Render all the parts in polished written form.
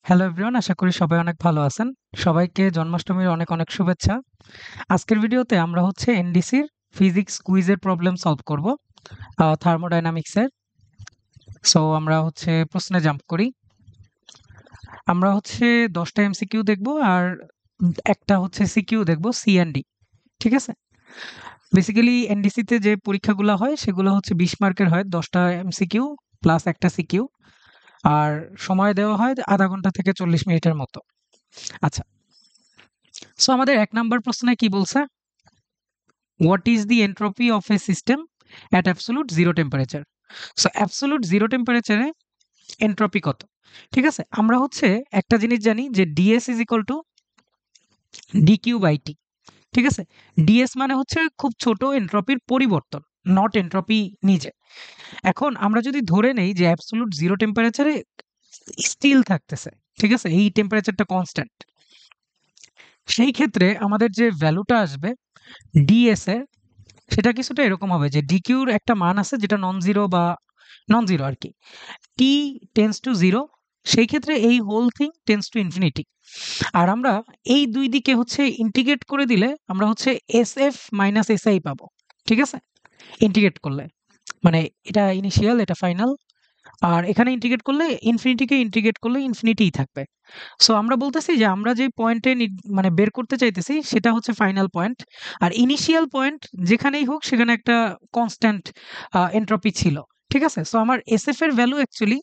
Hello everyone, আশা করি সবাই অনেক ভালো আছেন। সবাইকে জন্মাষ্টমীর অনেক অনেক শুভেচ্ছা। আজকের ভিডিওতে আমরা হচ্ছে এনডিসির ফিজিক্স কুইজের প্রবলেম সলভ করব থার্মোডাইনামিক্সের। সো আমরা হচ্ছে প্রশ্নে জাম্প করি। আমরা হচ্ছে 10টা এমসিকিউ দেখব আর একটা হচ্ছে সিকিউ দেখব, সি এন্ড ডি। ঠিক আছে? বেসিক্যালি এনডিসিতে যে পরীক্ষাগুলো হয় সেগুলো হচ্ছে 20 মার্কের হয়, 10টা এমসিকিউ প্লাস একটা সিকিউ। আর সময় দেওয়া হয় আধা ঘন্টা থেকে 40 মিনিটের মতো। আচ্ছা, সো আমাদের 1 নাম্বার প্রশ্নে কি বলছে? What is the entropy of a system at absolute zero temperature? So absolute zero temperature A entropy কত? ঠিক আছে? আমরা হচ্ছে একটা জিনিস জানি যে ds is equal to dq by t. ঠিক আছে? ds মানে হচ্ছে খুব ছোট এন্ট্রপির পরিবর্তন, নট এন্ট্রপি নিজে। এখন আমরা যদি ধরে নেই যে অ্যাবসোলুট জিরো টেম্পারেচারে স্টিল থাকতেছে, ঠিক আছে? এই টেম্পারেচারটা কনস্ট্যান্ট। সেই ক্ষেত্রে আমাদের যে ভ্যালুটা আসবে ds এর, সেটা কিছুটা এরকম হবে যে ডিকিউর একটা মান আছে যেটা নন জিরো বা নন জিরো আর কি। টি টেন্স টু জিরো, সেই ক্ষেত্রে এই whole thing tends to infinity. আর আমরা এই দুই দিকে হচ্ছে ইন্টিগ্রেট করে দিলে আমরা হচ্ছে S F minus S I পাবো। ঠিক আছে? ইন্টিগ্রেট করলে মানে এটা ইনিশিয়াল, এটা ফাইনাল। আর এখানে ইন্টিগ্রেট করলে ইনফিনিটিকে ইন্টিগ্রেট করলে ইনফিনিটিই থাকবে। সো আমরা বলতেছি যে আমরা যে পয়েন্টে মানে বের করতে চাইতেছি সেটা হচ্ছে ফাইনাল পয়েন্ট। আর ইনিশিয়াল পয়েন্ট যেখানেই হোক সেখানে একটা কনস্ট্যান্ট এন্ট্রপি ছিল। ঠিক আছে? সো আমার এসএফ এর value actually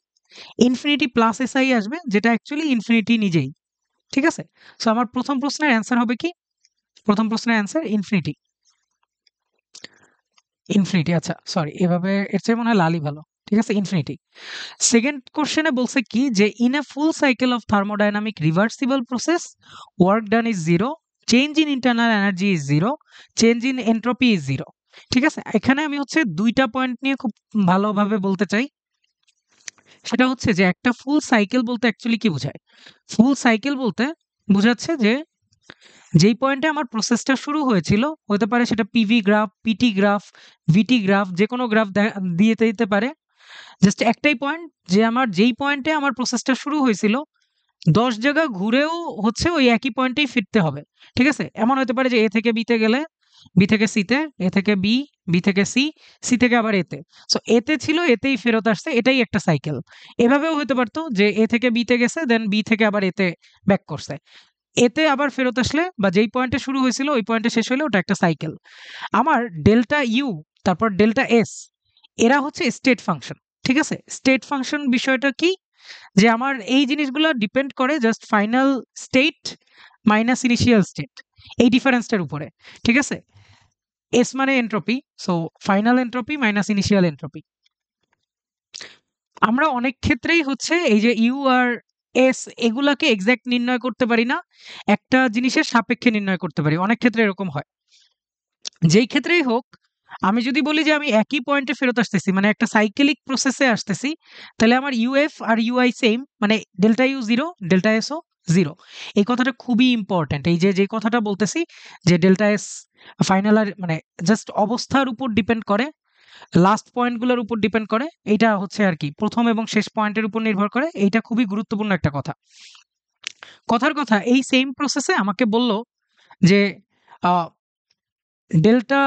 infinity plus SI আসবে, যেটা অ্যাকচুয়ালি ইনফিনিটি নিজেই। ঠিক আছে? সো আমার প্রথম প্রশ্নের অ্যান্সার হবে কি? প্রথম প্রশ্নের অ্যান্সার ইনফিনিটি। ইনফিনিটি, আচ্ছা সরি, এভাবে এর চেয়ে মনে হয় লালই ভালো। ঠিক আছে? ইনফিনিটি। সেকেন্ড কোশ্চেনে বলছে কি যে in a full cycle of thermodynamic reversible process work done is zero, change in internal energy is zero, change in entropy is zero. ঠিক আছে? এখানে আমি হচ্ছে দুইটা পয়েন্ট নিয়ে খুব ভালোভাবে বলতে চাই। সেটা হচ্ছে যে একটা ফুল সাইকেল বলতে অ্যাকচুয়ালি কি বোঝায়? ফুল সাইকেল বলতে বোঝাচ্ছে যে যেই পয়েন্টে আমার প্রসেসটা শুরু হয়েছিল, হতে পারে সেটা পিভি গ্রাফ, পিটি গ্রাফ, ভিটি গ্রাফ, যে কোনো গ্রাফ দিয়ে দিতে পারে। জাস্ট একটাই পয়েন্ট, যে আমার যেই পয়েন্টে আমার প্রসেসটা শুরু হয়েছিল ১০ জায়গা ঘুরেও হচ্ছে ওই একই পয়েন্টেই ফিরতে হবে। ঠিক আছে? এমন হতে পারে যে এ থেকে বিতে গেলে, বি থেকে সিতে, এ থেকে বি, বি থেকে সি, সি থেকে আবার এতে। সো এতে ছিল, এতেই ফেরত আসছে, এটাই একটা সাইকেল। এভাবেও হতে পারত যে এ থেকে বিতে গেছে, দেন বি থেকে আবার এতে ব্যাক করছে। এতে আবার ফেরত আসলে বা যেই পয়েন্টে শুরু হয়েছিল ওই পয়েন্টে শেষ হলে ওটা একটা সাইকেল। আমার ডেল্টা ইউ তারপর ডেল্টা এস এরা হচ্ছে স্টেট ফাংশন। ঠিক আছে? স্টেট ফাংশন বিষয়টা কি? যে আমার এই জিনিসগুলো ডিপেন্ড করে just final state minus initial state, এই ডিফারেন্সটার উপরে। ঠিক আছে? এস মানে entropy, so final entropy minus initial entropy. আমরা অনেক ক্ষেত্রেই হচ্ছে এই যে ইউ আর এস এগুলাকে এক্সাক্ট নির্ণয় করতে পারি না, একটা জিনিসের সাপেক্ষে নির্ণয় করতে পারি। অনেক ক্ষেত্রে এরকম হয়। যেই ক্ষেত্রেই হোক, আমি যদি বলি যে আমি একই পয়েন্টে ফেরত আসতেছি, মানে একটা সাইকেলিক প্রসেসে আসতেছি, তাহলে আমার ইউএফ আর ইউআই সেম, মানে delta U zero, delta SO zero. এই কথাটা খুবই ইম্পর্ট্যান্ট। এই যে কথাটা বলতেছি যে ডেল্টা এস ফাইনাল আর মানে জাস্ট অবস্থার উপর ডিপেন্ড করে, লাস্ট পয়েন্টগুলোর উপর ডিপেন্ড করে। এইটা হচ্ছে আর কি প্রথম এবং শেষ পয়েন্টের উপর নির্ভর করে। এইটা খুবই গুরুত্বপূর্ণ একটা কথা। কথার কথা, এই সেম প্রসেসে আমাকে বলল যে delta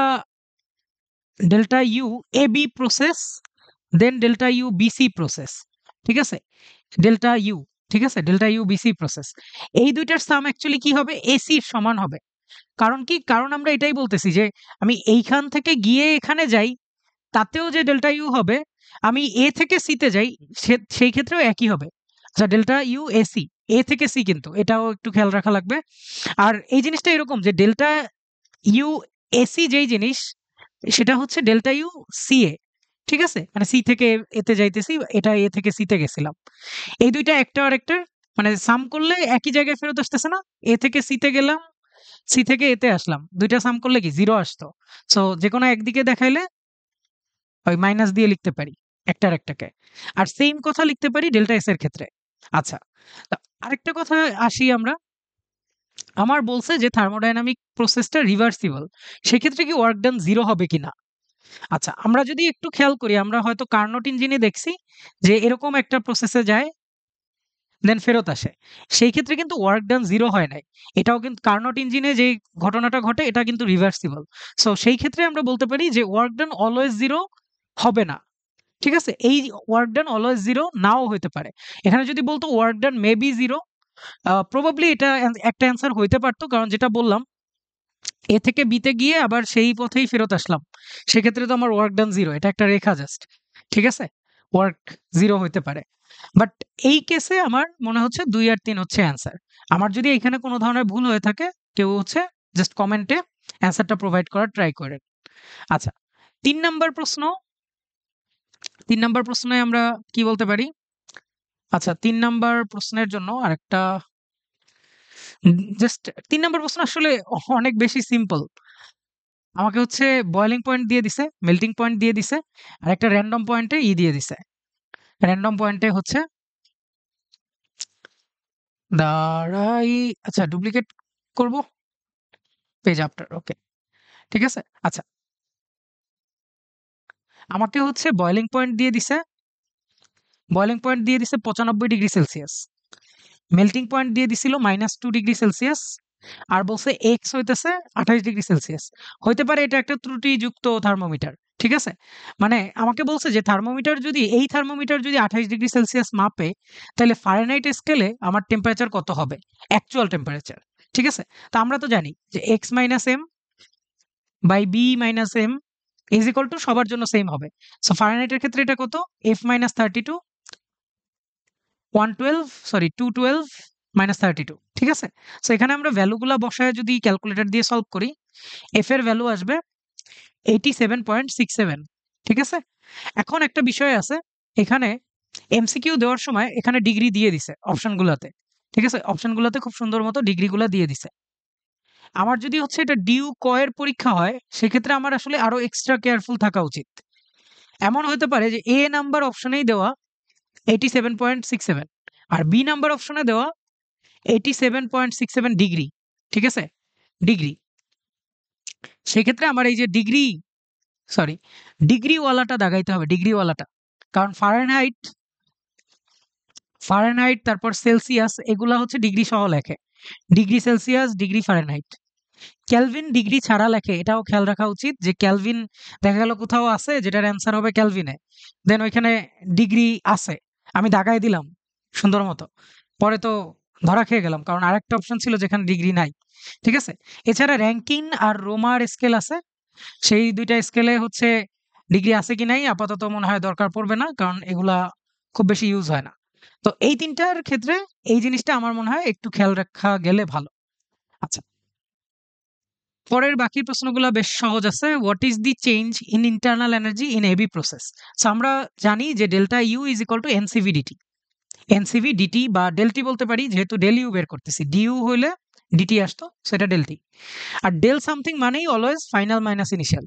delta U AB process, then delta U BC process. ঠিক আছে? ডেল্টা ইউ, ঠিক আছে? ডেল্টা ইউ বিসি প্রসেস, এই দুইটার সাম অ্যাকচুয়ালি কি হবে? এসির সমান হবে। কারণ কি? কারণ আমরা এটাই বলতেছি যে আমি এইখান থেকে গিয়ে এখানে যাই, তাতেও যে ডেল্টা ইউ হবে, আমি এ থেকে সিতে যাই, সেই ক্ষেত্রেও একই হবে। আচ্ছা, ডেল্টা ইউ এসি, এ থেকে সি, কিন্তু এটাও একটু খেয়াল রাখা লাগবে। আর এই জিনিসটা এরকম যে ডেল্টা ইউ এসি যেই জিনিস, সেটা হচ্ছে ডেল্টা ইউ সিএ। ঠিক আছে? মানে সি থেকে এতে যাইতেছি, এটা এ থেকে সিতে গেছিলাম। এই দুইটা একটা আরেকটার মানে সাম করলে একই জায়গায় ফেরত আসতেছে না? এ থেকে সিতে গেলাম, সি থেকে এতে আসলাম। দুইটা সাম করলে কি 0 আসতো। সো যেকোনো একদিকে দেখাইলে ওই মাইনাস দিয়ে লিখতে পারি একটা আরেকটাকে। আর সেইম কথা লিখতে পারি ডেল্টা এস এর ক্ষেত্রে। আচ্ছা, তো আরেকটা কথা আসি আমরা। আমার বলছে যে থার্মোডায়নামিক প্রসেসটা রিভার্সিবল। সেক্ষেত্রে কি ওয়ার্ক ডান 0 হবে কিনা? আচ্ছা, আমরা যদি একটু খেয়াল করি, আমরা হয়তো কার্নোট ইঞ্জিনে দেখছি যে এরকম একটা প্রসেসে যায়, দেন ফেরত আসে, সেই ক্ষেত্রে কিন্তু ওয়ার্ক ডান 0 হয় নাই। এটাও কিন্তু কার্নোট ইঞ্জিনে যেই ঘটনাটা ঘটে এটা কিন্তু রিভার্সিবল। সো সেই ক্ষেত্রে আমরা বলতে পারি যে ওয়ার্ক ডান অলওয়েজ 0 হবে না। ঠিক আছে? এই ওয়ার্ক ডান অলওয়েজ 0 নাও হইতে পারে। এখানে যদি বলতো work done may be 0, probably এটা একটা অ্যান্সার হইতে পারত। কারণ যেটা বললাম, এ থেকে বি তে গিয়ে আবার সেই পথেই ফেরত আসলাম। সেক্ষেত্রে তো আমার ওয়ার্ক ডান 0, এটা একটা রেখা জাস্ট। ঠিক আছে? ওয়ার্ক 0 হইতে পারে। বাট এই কেসে আমার মনে হচ্ছে ২ আর ৩ হচ্ছে অ্যান্সার। আমার যদি এখানে কোনো ধরনের ভুল হয়ে থাকে, কেউ হচ্ছে জাস্ট কমেন্টে অ্যান্সারটা প্রোভাইড করার ট্রাই করেন। আচ্ছা, ৩ নাম্বার প্রশ্ন। ৩ নাম্বার প্রশ্নে আমরা কি বলতে পারি? আচ্ছা, ৩ নাম্বার প্রশ্নের জন্য আরেকটা জাস্ট ৩ নাম্বার প্রশ্ন আসলে অনেক বেশি সিম্পল। আমাকে হচ্ছে বয়েলিং পয়েন্ট দিয়ে দিছে, মেল্টিং পয়েন্ট দিয়ে দিছে, আর একটা র‍্যান্ডম পয়েন্টে দিয়ে দিছে। র‍্যান্ডম পয়েন্টে হচ্ছে দাঁড়াই, আচ্ছা ডুপ্লিকেট করব, পেজ আফটার, ওকে, ঠিক আছে? আচ্ছা, আমাকে হচ্ছে বয়েলিং পয়েন্ট দিয়ে দিছে, বয়েলিং পয়েন্ট দিয়ে দিছে ৯৫ ডিগ্রি সেলসিয়াস। মেল্টিং পয়েন্ট দিয়ে দিছিল -2 ডিগ্রি সেলসিয়াস, আর বলছে এক্স হইতেছে ২৮ ডিগ্রি সেলসিয়াস। হইতে পারে এটা একটা ত্রুটিযুক্ত থার্মোমিটার। ঠিক আছে? মানে আমাকে বলছে যে এই থার্মোমিটার যদি ২৮ ডিগ্রি সেলসিয়াস মাপে, তাহলে ফারেনহাইট স্কেলে আমার টেম্পারেচার কত হবে? Actual temperature. ঠিক আছে? তো আমরা তো জানি যে x - m by b - m is equal to সবার জন্য সেম হবে। সো ফারেনহাইটের ক্ষেত্রে এটা কত? f - 32 212 - 32। ঠিক আছে? সো এখানে আমরা ভ্যালুগুলা বসায় যদি ক্যালকুলেটর দিয়ে সলভ করি, f এর ভ্যালু আসবে 87.67। ঠিক আছে? এখন একটা বিষয় আছে, এখানে এমসিকিউ দেওয়ার সময় এখানে ডিগ্রি দিয়ে দিছে অপশনগুলাতে। ঠিক আছে? অপশনগুলাতে খুব সুন্দর মতো ডিগ্রিগুলা দিয়ে দিছে। আমার যদি হচ্ছে এটা ডিউ ক এর পরীক্ষা হয়, সেক্ষেত্রে আমার আসলে আরো এক্সট্রা কেয়ারফুল থাকা উচিত। এমন হতে পারে যে এ নাম্বার অপশনেই দেওয়া 87.67, আর বি নাম্বার অপশনে দেওয়া 87.67 ডিগ্রি। ঠিক আছে? ডিগ্রি। সেক্ষেত্রে আমার এই যে ডিগ্রিওয়ালাটা দাগাইতে হবে, ডিগ্রিওয়ালাটা। কারণ ফারেনহাইট তারপর সেলসিয়াস এগুলা হচ্ছে ডিগ্রি সহ লেখে। Degree Celsius, degree Fahrenheit. Kelvin degree ছাড়া লেখে, এটাও খেয়াল রাখা উচিত যে কেলভিন দেখা গেল কোথাও আছে যেটার অ্যান্সার হবে কেলভিনে। দেন ওইখানে ডিগ্রি আছে। আমি দাগায় দিলাম সুন্দর মতো। পরে তো ধরা খেয়ে গেলাম, কারণ আরেকটা অপশন ছিল যেখানে ডিগ্রি নাই। ঠিক আছে? এছাড়া র‍্যাঙ্কিন আর রোমার স্কেল আছে। সেই ২ টা স্কেলে হচ্ছে ডিগ্রি আছে কি নাই আপাতত মনে হয় দরকার পড়বে না। কারণ এগুলা খুব বেশি ইউজ হয় না। তো এই ৩ টার ক্ষেত্রে এই জিনিসটা আমার মনে হয় একটু খেয়াল রাখা গেলে ভালো। আচ্ছা। পরের বাকি প্রশ্নগুলা বেশ সহজ আছে। What is the change in internal energy in AB process? So আমরা জানি যে delta U is equal to NCV DT. NCV DT বা ডেল টি বলতে পারি, যেহেতু ডেল ইউ বের করতেছি। ডিইউ হইলে ডিটি আসতো, সেটা ডেল টি। আর ডেল সামথিং মানেই অলওয়েজ ফাইনাল মাইনাস ইনিশিয়াল।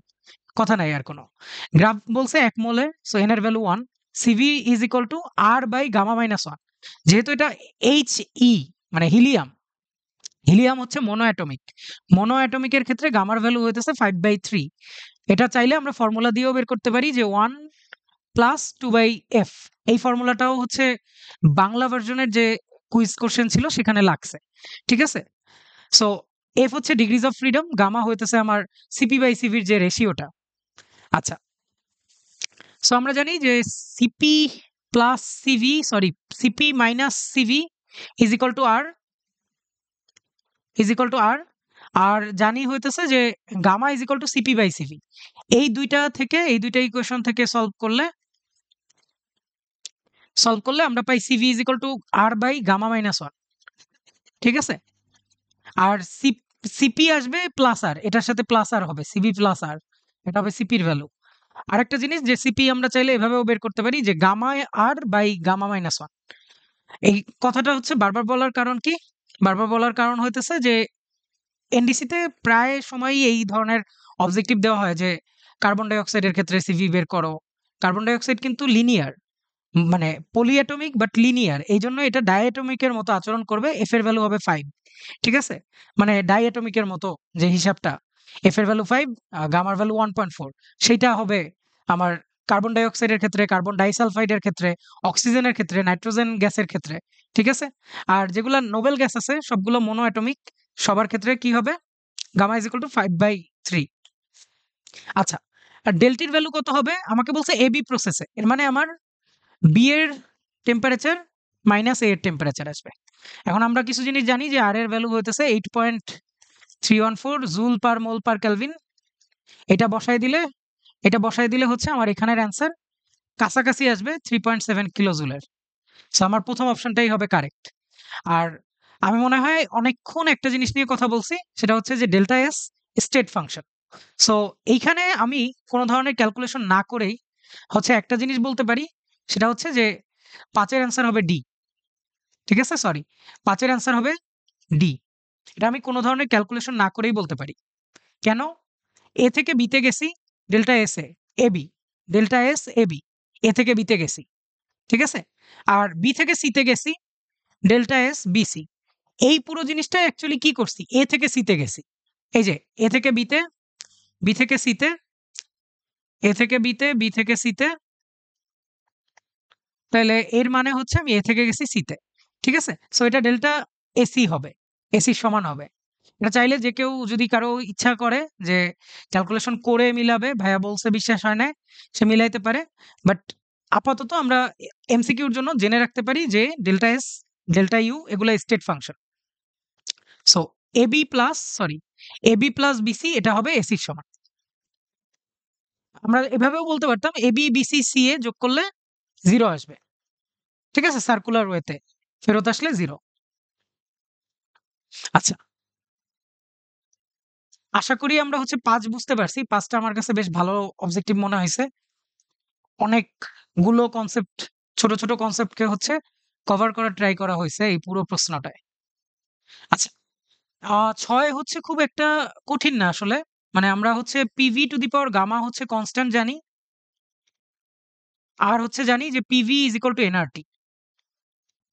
কথা নাই আর কোনো। গ্রাফ বলছে ১ মোলে, সো এন এর value 1। CV is equal to R by gamma minus 1। যেহেতু এটা এইচ ই মানে হিলিয়াম, হিলিয়াম হচ্ছে মনোঅ্যাটমিক। মনোঅ্যাটমিকের ক্ষেত্রে গামার ভ্যালু হইতেছে 5/3। এটা চাইলে আমরা ফর্মুলা দিয়েও বের করতে পারি যে 1 প্লাস 2/f। এই ফর্মুলাটাও হচ্ছে বাংলা ভার্সনের যে কুইজ কোশ্চেন ছিল সেখানে লাগছে। ঠিক আছে? সো এফ হচ্ছে ডিগ্রিজ অফ ফ্রিডম, গামা হইতেছে আমার সিপি/সিভির যে রেশিওটা। আচ্ছা। সো আমরা জানি যে CP plus CV, CP minus CV is equal to R. আর জানি হইতেছে যে gamma is equal to CP CV. এই ২ টা ইকুয়েশন থেকে সলভ করলে আমরা পাই CV is equal to R by gamma minus 1। ঠিক আছে? আর সিপি আসবে প্লাস আর, এটার সাথে প্লাস আর হবে, সিবি প্লাস আর। এটা হবে সিপির ভ্যালু। আরেকটা জিনিস যে সিপি আমরা চাইলে এভাবেও বের করতে পারি যে gamma R by gamma minus 1। এই কথাটা হচ্ছে বারবার বলার কারণ কি? বারবার বলার কারণ হইতেছে যে এনডিসিতে প্রায় সময়ই এই ধরনের অবজেক্টিভ দেওয়া হয় যে কার্বন ডাই অক্সাইডের ক্ষেত্রে সিভি বের করো। কার্বন ডাই অক্সাইড কিন্তু লিনিয়ার, মানে পলিঅ্যাটমিক বাট লিনিয়ার। এইজন্য এটা ডায়াটমিকের মতো আচরণ করবে। এফ এর ভ্যালু হবে 5। ঠিক আছে? মানে ডায়াটমিকের মতো যে হিসাবটা, এফ এর ভ্যালু 5, গামার ভ্যালু 1.4, সেইটা হবে আমার কার্বন ডাই অক্সাইডের ক্ষেত্রে, কার্বন ডাইসালফাইডের ক্ষেত্রে, অক্সিজেনের ক্ষেত্রে, নাইট্রোজেন গ্যাসের ক্ষেত্রে, ঠিক আছে? আর যেগুলা নোবেল গ্যাস আছে সবগুলো মোনো অ্যাটমিক, সবার ক্ষেত্রে কি হবে? Gamma is equal to 5/3। আচ্ছা, আর ডেলটির ভ্যালু কত হবে? আমাকে বলছে এবি প্রসেসে, এর মানে আমার বি এর টেম্পারেচার মাইনাস এ এর টেম্পারেচার আসবে। এখন আমরা কিছু জিনিস জানি যে আর এর ভ্যালু হইতেছে 8.314 জুল পার মোল পার কেলভিন। এটা বসায় দিলে হচ্ছে আমার এখানের অ্যান্সার কাছাকাছি আসবে 3.7 কিলো জুলের। সো আমার প্রথম অপশনটাই হবে কারেক্ট। আর আমি মনে হয় অনেকক্ষণ একটা জিনিস নিয়ে কথা বলছি, সেটা হচ্ছে যে delta S state function. So এইখানে আমি কোনো ধরনের ক্যালকুলেশন না করেই হচ্ছে একটা জিনিস বলতে পারি, সেটা হচ্ছে যে 5 এর অ্যান্সার হবে ডি। ঠিক আছে? সরি, 5 এর অ্যান্সার হবে ডি। এটা আমি কোনো ধরনের ক্যালকুলেশন না করেই বলতে পারি। কেন? এ থেকে বিতে গেছি delta S A, AB, delta S AB, A থেকে বিতে গেছি। ঠিক আছে? আর বি থেকে সিতে গেছি ডেল্টা এস বিসি। এই পুরো জিনিসটা অ্যাকচুয়ালি কি করছি? এ থেকে সিতে গেছি। এই যে এ থেকে বিতে, বি থেকে সিতে, এ থেকে বিতে, বি থেকে সিতে। তাহলে এর মানে হচ্ছে আমি এ থেকে গেছি সিতে। ঠিক আছে? সো এটা ডেল্টা এসি হবে। এসির সমান হবে। এটা চাইলে যে কেউ যদি কারো ইচ্ছা করে যে ক্যালকুলেশন করে মিলাবে, ভাইয়া বলছে বিশ্বাস হয় নাই, সে মিলাইতে পারে। বাট আপাতত আমরা এমসিকিউর জন্য জেনে রাখতে পারি যে ডেল্টা এস, ডেল্টা ইউ এগুলা state function. So AB plus BC এটা হবে এসির সমান। আমরা এভাবেও বলতে পারতাম এবি বিসি সি এ যোগ করলে 0 আসবে। ঠিক আছে? সার্কুলার ওয়েতে ফেরত আসলে 0। আচ্ছা, আশা করি আমরা হচ্ছে 5 বুঝতে পারছি। 5 টা আমার কাছে বেশ ভালো অবজেক্টিভ মনে হইছে। অনেকগুলো কনসেপ্ট, ছোট, ছোট কনসেপ্টকে হচ্ছে কভার করার ট্রাই করা হইছে এই পুরো প্রশ্নটায়। আচ্ছা, ৬ হচ্ছে খুব একটা কঠিন না আসলে। মানে আমরা হচ্ছে PV to the power gamma হচ্ছে কনস্ট্যান্ট জানি। আর হচ্ছে জানি যে PV is equal to NRT.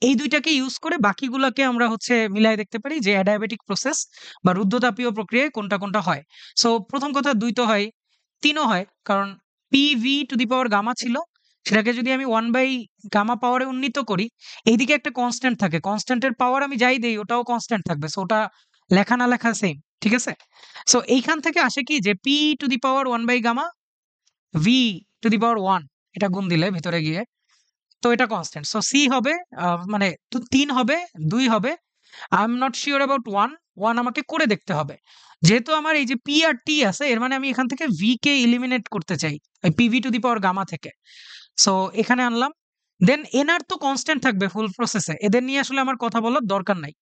এই ২ টাকে ইউজ করে বাকিগুলাকে আমরা হচ্ছে মিলায় দেখতে পারি যে অ্যাডিয়াবেটিক প্রসেস বা রুদ্ধতাপীয় প্রক্রিয়ায় কোনটা, কোনটা হয়। সো ১ম কথা ২ তো হয়, ৩ ও হয়। কারণ PV to the power gamma ছিল। সেটাকে যদি আমি 1 বাই গামা পাওয়ারে উন্নীত করি, এইদিকে একটা কনস্ট্যান্ট থাকে। কনস্ট্যান্টের পাওয়ার আমি যাই দেই ওটাও কনস্ট্যান্ট থাকবে। সো ওটা লেখা না লেখা সেইম। ঠিক আছে? সো এইখান থেকে আসে কি যে P to the power 1 by gamma, V to the power 1 এটা গুণ দিলে ভিতরে গিয়ে তো এটা কনস্ট্যান্ট। সো সি হবে মানে ৩ হবে, ২ হবে। I am not sure about 1, 1 আমাকে করে দেখতে হবে। যেহেতু আমার এই যে পি আর টি আছে এর মানে আমি এখান থেকে ভি কে এলিমিনেট করতে চাই। এই PV to the power gamma থেকে। সো এখানে আনলাম। দেন এনআর তো কনস্ট্যান্ট থাকবে ফুল প্রসেসে। এদের নিয়ে আসলে আমার কথা বলার দরকার নাই।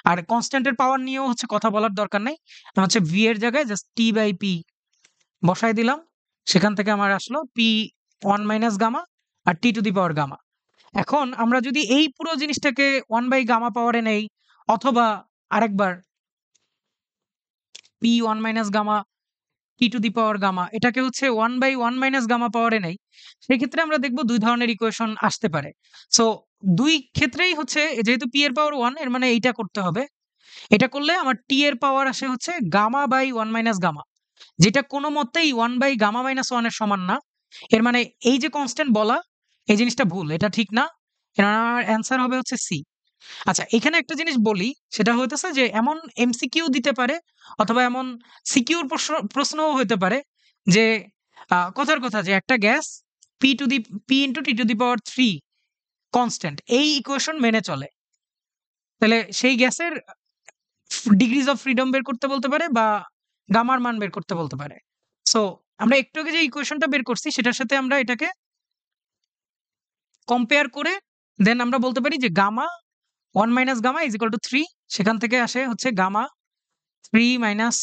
আর কনস্ট্যান্টের পাওয়ার নিয়েও হচ্ছে কথা বলার দরকার নাই। আমি হচ্ছে ভি এর জায়গায় জাস্ট টি বাই পি বসায় দিলাম। সেখান থেকে আমার আসলো পি 1 মাইনাস গামা আর T to the power gamma. এখন আমরা যদি এই পুরো জিনিসটাকে 1 বাই গামা পাওয়ারে নেই অথবা আরেকবার P 1 minus gamma T to the power gamma এটাকে হচ্ছে 1 বাই 1 মাইনাস গামা পাওয়ারে নেই, সেক্ষেত্রে আমরা দেখব ২ ধরনের ইকুয়েশন আসতে পারে। সো ২ ক্ষেত্রেই হচ্ছে যেহেতু পি এর পাওয়ার 1 এর মানে এইটা করতে হবে। এটা করলে আমার টি এর পাওয়ার আসে হচ্ছে গামা বাই 1 মাইনাস গামা, যেটা কোনো মতেই 1 বাই গামা মাইনাস 1 এর সমান না। এর মানে এই যে কনস্ট্যান্ট বলা এই জিনিসটা ভুল, এটা ঠিক না। এর আমার অ্যান্সার হবে হচ্ছে সি। আচ্ছা, এখানে একটা জিনিস বলি, সেটা হইতেছে যে এমন এমসিকিউ দিতে পারে অথবা এমন সিকিউর প্রশ্নও হইতে পারে যে কথার কথা যে একটা gas P to the P into T to the power 3 constant এই ইকুয়েশন মেনে চলে। তাহলে সেই গ্যাসের ডিগ্রিজ অফ ফ্রিডম বের করতে বলতে পারে বা গামার মান বের করতে বলতে পারে। সো আমরা একটু আগে যে ইকুয়েশনটা বের করছি সেটার সাথে আমরা এটাকে কম্পেয়ার করে দেন আমরা বলতে পারি যে gamma 1 minus gamma is equal to 3। সেখান থেকে আসে হচ্ছে গামা 3 মাইনাস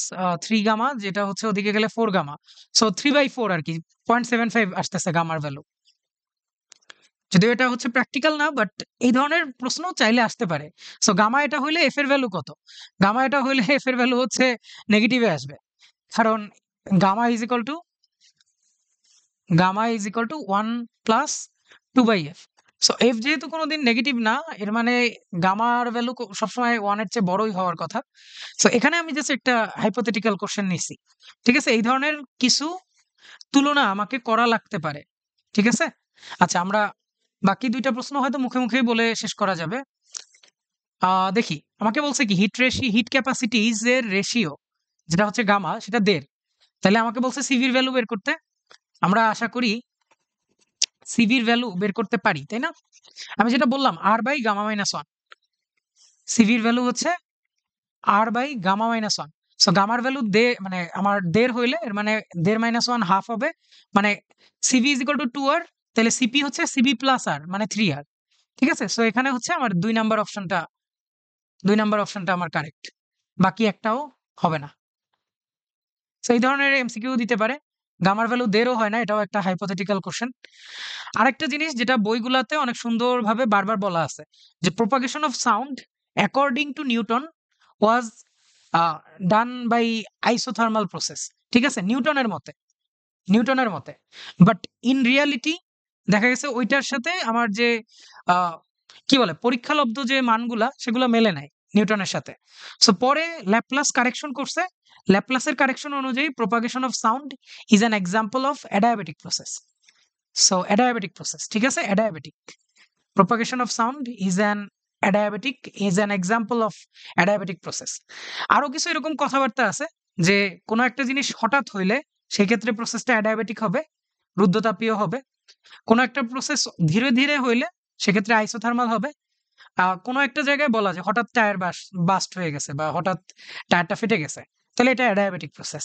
3 গামা যেটা হচ্ছে ওদিকে গেলে 4 গামা। সো 3/4 আরকি 0.75 আসতেছে গামার ভ্যালু। যদিও এটা হচ্ছে প্র্যাকটিক্যাল না বাট এই ধরনের প্রশ্ন চাইলে আসতে পারে। সো গামা এটা হইলে এফ এর ভ্যালু কত? গামা এটা হইলে এফ এর ভ্যালু হচ্ছে নেগেটিভে আসবে। কারণ gamma is equal to 1 plus 2/f। So F যেহেতু কোনোদিন নেগেটিভ না এর মানে গামার ভ্যালু সবসময় 1 এর চেয়ে বড়ই হওয়ার কথা। সো এখানে আমি জাস্ট একটা হাইপোথেটিক্যাল কোয়েশ্চেন নিছি। ঠিক আছে? এই ধরনের কিছু তুলনা আমাকে করা লাগতে পারে। ঠিক আছে? আচ্ছা, আমরা বাকি ২ টা প্রশ্ন হয়তো মুখে, মুখেই বলে শেষ করা যাবে। দেখি, আমাকে বলছে কি হিট ক্যাপাসিটিজ এর রেশিও যেটা হচ্ছে গামা সেটা ১.৫। তাইলে আমাকে বলছে সিভির ভ্যালু বের করতে। আমরা আশা করি সিভির ভ্যালু বের করতে পারি, তাই না? আমি যেটা বললাম R/গামা-1, সিভির ভ্যালু হচ্ছে R/গামা-1। সো গামার ভ্যালু মানে আমার ১.৫ হইলে এর মানে ১.৫ - 1 হাফ হবে। মানে CV is equal two 2R, তাহলে সিপি হচ্ছে সিবি প্লাস আর মানে 3R। ঠিক আছে? সো এখানে হচ্ছে আমার ২ নাম্বার অপশনটা আমার কারেক্ট। বাকি একটাও হবে না। সো এই ধরনের এমসিকিউ দিতে পারে। গামার ভ্যালু ১.৫ ও হয় না, এটাও একটা হাইপোথেটিক্যাল কোয়েশ্চেন। আরেকটা জিনিস যেটা বইগুলাতে অনেক সুন্দরভাবে বারবার বলা আছে যে propagation of sound according to Newton was done by isothermal process. ঠিক আছে? নিউটনের মতে। বাট ইন রিয়ালিটি দেখা গেছে ওইটার সাথে আমার যে আহ, কি বলে পরীক্ষালব্ধ যে মানগুলা সেগুলো মেলে নাই নিউটনের সাথে। সো পরে ল্যাপলাস কারেকশন করছে। ল্যাপলাসের কারেকশন অনুযায়ী propagation of sound is an example of adiabatic process. So adiabatic process, ঠিক আছে? Adiabatic propagation of sound is an example of adiabatic process. আরো কিছু এরকম কথাবার্তা আছে যে কোনো একটা জিনিস হঠাৎ হইলে সেই ক্ষেত্রে প্রসেসটা অ্যাডায়াবেটিক হবে, রুদ্ধতাপীয় হবে। কোনো একটা প্রসেস ধীরে ধীরে হইলে সেক্ষেত্রে আইসোথার্মাল হবে। কোনো একটা জায়গায় বলা যায় হঠাৎ টায়ার বাস্ট হয়ে গেছে বা হঠাৎ টায়ারটা ফেটে গেছে, তাহলে এটা অ্যাডায়াবেটিক প্রসেস।